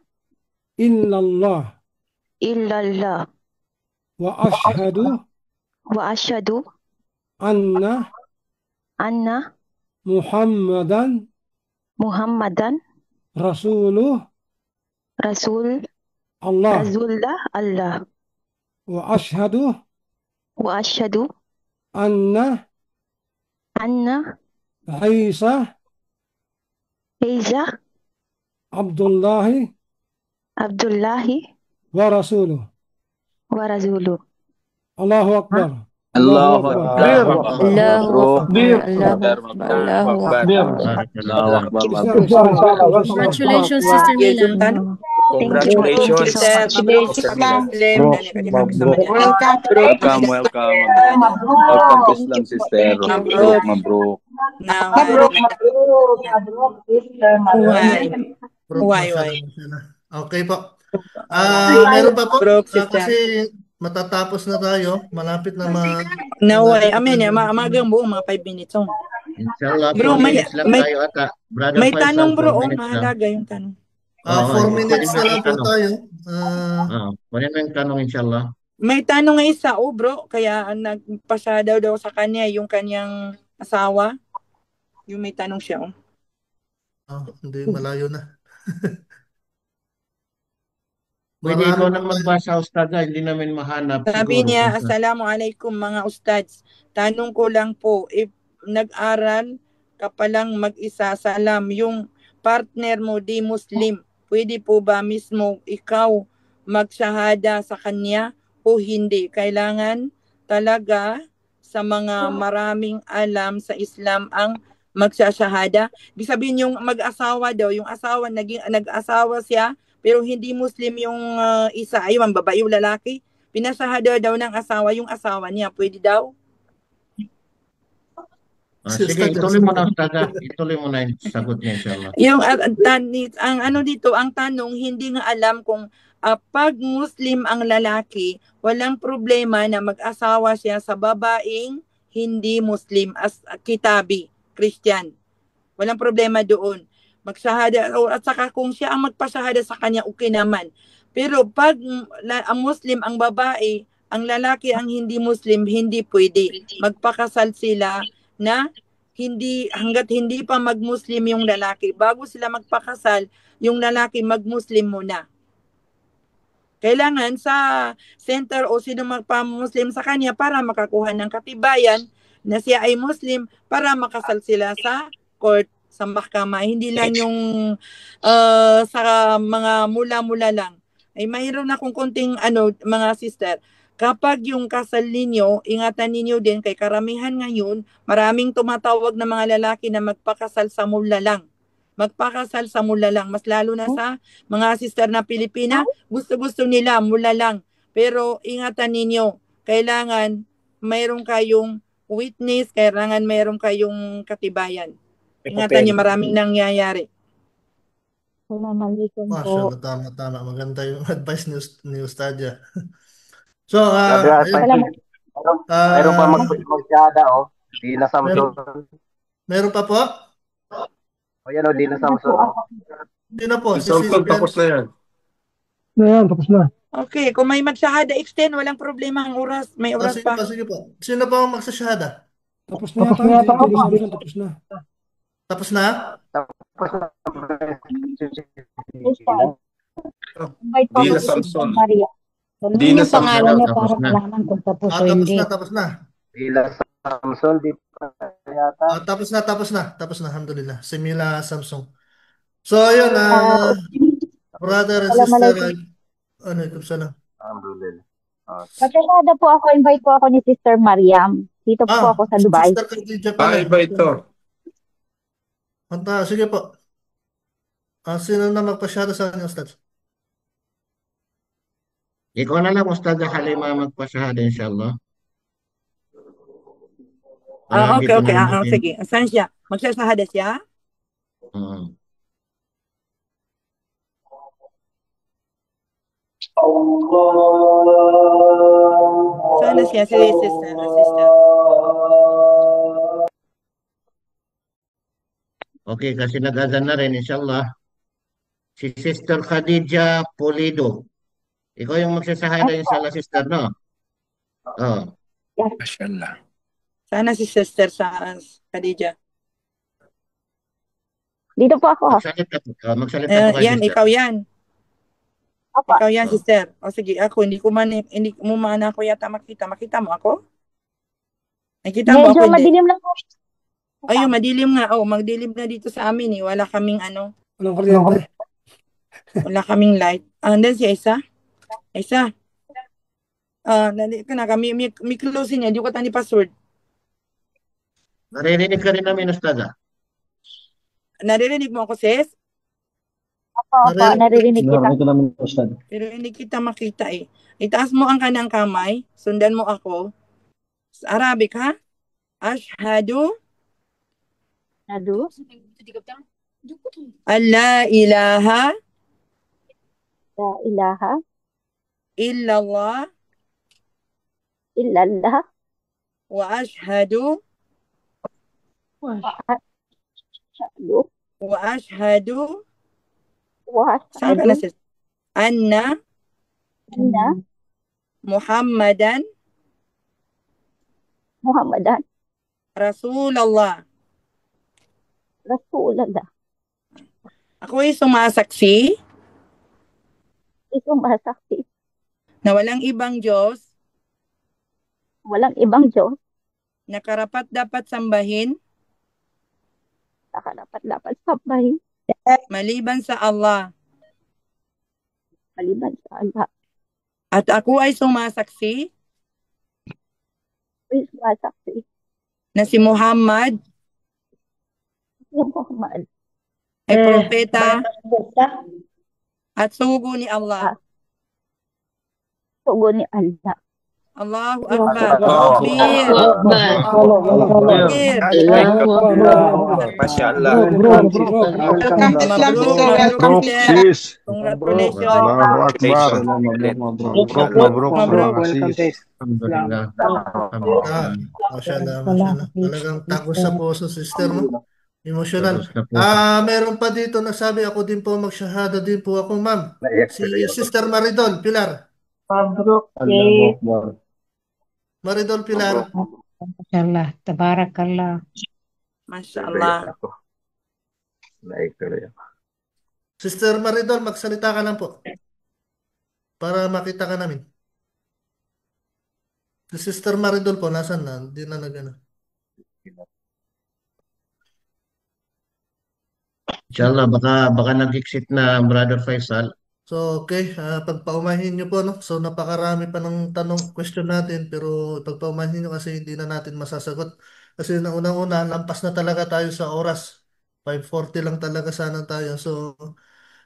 illallah illallah wa ashhadu anna Muhammadan Rasulullah Allah Rasulullah Allah wa ashhadu anna Isa Abdullahi wa rasuluh. Allahu Akbar. Allahu Akbar. Congratulations, Sister Mila. Congratulations. Welcome to Islam, sister. Mabruk. Okay po. Meron pa po. Kasi matatapos na tayo. Malapit na Naway, amen ya, magang buo, mga 5 minutes. Inshallah, Bro, 4 minutes lang tayo ata. Brother may Faisal, tanong bro, 4 minutes lang. mahalaga yung tanong. 4 minutes na lang po tayo. Kunin mo yung tanong, inshallah. May tanong nga isa, bro, kaya nagpasa daw sa kanya yung kanyang asawa. Yung may tanong siya, hindi, malayo na. Pwede ikaw nang magbasa, Ustad, hindi namin mahanap. Sabi siguro, niya, Ustad. Assalamualaikum mga ustads. Tanong ko lang po, if nag-aral ka palang mag-isa sa alam, yung partner mo di Muslim, pwede po ba mismo ikaw magshahada sa kanya o hindi. Kailangan talaga sa mga maraming alam sa Islam ang magsasyahada. Ibig sabihin yung mag-asawa daw, yung asawa, nag-asawa siya, pero hindi Muslim yung isa, ayun, babae yung lalaki. Pinasahada daw ng asawa yung asawa niya. Pwede daw? Sige, ituloy mo na, Ustadz. Ituloy mo na yung sagot niya, inshallah. Yung ang ano dito, ang tanong, hindi nga alam kung pag Muslim ang lalaki, walang problema na mag-asawa siya sa babaeng hindi Muslim as kitabi, Christian. Walang problema doon. Magsahada, at saka kung siya ang magpasahada sa kanya, okay naman. Pero pag ang Muslim ang babae, ang lalaki ang hindi Muslim, hindi pwede. Magpakasal sila na hanggat hindi pa mag-Muslim yung lalaki, bago sila magpakasal, yung lalaki mag-Muslim muna. Kailangan sa center o sino magpa-Muslim sa kanya para makakuha ng katibayan na siya ay Muslim para makasal sila sa court, sa mahkamah. Hindi lang yung sa mga mula-mula lang. Ay mayroon akong konting mga sister. Kapag yung kasal ninyo, ingatan ninyo din kay karamihan ngayon, maraming tumatawag na mga lalaki na magpakasal sa mula lang. Magpakasal sa mula lang. Mas lalo na sa mga sister na Pilipina, gusto-gusto nila mula lang. Pero ingatan ninyo, kailangan mayroon kayong witness, kailangan mayroon kayong katibayan. Ingatan niyo, maraming nangyayari. Assalamualaikum po. Tama. Maganda yung advice ni Ustadya. So, mayroon pa magsyada, Di na Samson. Meron pa po? O yan, Di na Samson. Hindi na po. Si Samson, tapos na yan. Ayan, tapos na. Okay, kung may magsyahada extend, walang problema ang oras. May oras pa. Sige po. Sino pa ang magsasyahada? Tapos na yata. Tapos na. Tapos na? Tapos na. Di na Samson. Di na pangalan niya para malaman kung tapos o hindi. Tapos na. Di na Samson, di pa yata. Tapos na. Alhamdulillah. Si Mila Samsung. So, ayun, brother and sister, salam. Alhamdulillah. Magkakada po ako, invite po ako ni Sister Mariam. Dito po ako sa Dubai. Sister Khadija pala. Invite to. Sige po. Sino na magpasyado sa inyo, Ustad? Ikaw na lang, Ustadz Halima, magpasahada, inshallah. Okay. Sige. Saan siya? Magsasahada siya? Sana siya, si sister. Okay, kasi nag-azan na rin, inshallah. Si Sister Khadija Pulido. Ikaw yung magsasahada, inshallah, sister, no? Mashallah. Sana si sister sa Khadija. Dito po ako. Magsalita po kayo, Yan, sister. ikaw yan. Ikaw yan, sister. O sige, ako, hindi mo man ako yata makita. Makita mo ako? Nakita mo ako, Medyo hindi? madilim lang po. Ayun, madilim nga. Magdilim na dito sa amin. Wala kaming Walang kuryente. wala kaming light. Andun si Isa? Isa? Nandito ka na. May closing niya. Di ko tani password. Naririnig ka rin namin, Ustadz. Naririnig mo ako, sis? Opo, naririnig kita. Pero hindi kita makita eh. Itaas mo ang kanang kamay. Sundan mo ako. Sa Arabic, ha? Ashhadu alla ilaha La ilaha illallah illallah wa ashhadu saan ka na, sis? Anna Muhammadan Rasulullah. Ako ay sumasaksi na walang ibang Diyos na karapat dapat sambahin maliban sa Allah. At ako ay sumasaksi Sumasaksi. na si Muhammad Muhammad. ay propeta Propeta. at sugo ni Allah. Sugo ni Allah. Allahu Akbar. Allahu Takbir. Takbir. Masya Allah. Welcome to Islam, sister. Welcome Mabruk, to Islam. Sis. Congratulations. Allahu Akbar. Mabruk, mabruk, Welcome mabruk, to sis. Alhamdulillah. Ah, mashallah, mashallah. Talagang takos sa puso, sister, no? Emotional. Tapos na po. Meron pa dito nagsabi, ako din po magshahada din po ako, ma'am. Si Sister Maridol Pilar. Mabruk. Maridol Pilar. Mashallah, tabarakallah. Masya Allah. Sister Maridol, magsalita ka lang po. Para makita ka namin. Si Sister Maridol po, nasan na? Hindi na nagano. Inshallah, baka nag-exit na Brother Faisal. So, okay. Pagpaumahin nyo po, no? So, napakarami pa ng question natin, pero pagpaumahin nyo kasi hindi na natin masasagot. Kasi na unang-una, lampas na talaga tayo sa oras. 5:40 lang talaga sana tayo. So,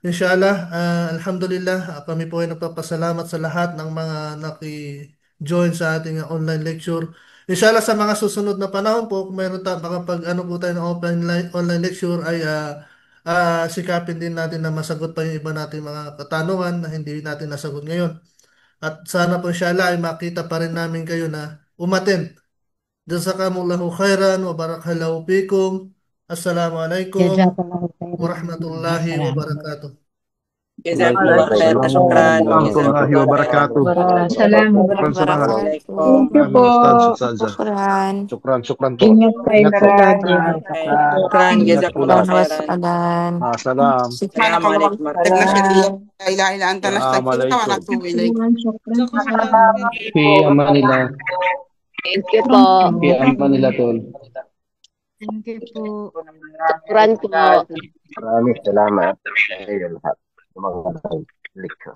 inshallah, alhamdulillah, kami po ay nagpapasalamat sa lahat ng mga naki-join sa ating online lecture. Inshallah, sa mga susunod na panahon po, kung meron baka pag ano po tayo ng online lecture ay sikapin din natin na masagot pa yung iba nating mga katanungan na hindi natin nasagot ngayon. At sana po inshallah ay makita pa rin namin kayo na umaten. Jazakumullahu khairan wa barakallahu fikum. Assalamualaikum Jazakallahu khairan. warahmatullahi wabarakatuh. Jazakallah khair. Syukran. Warahmatullahi wabarakatuh. Assalamualaikum. Thank you po. Syukran. Syukran po. Ingat kayo lagi. Syukran. Jazakallah khairan. Salam. Assalamualaikum. La ilaha illa anta nastaghfiruka wa natubu ilaik. Fi amanillah. Thank you po. Fi amanillah tol. Thank you po. Syukran po. Maraming salamat sa iyo lahat. Mga lecture.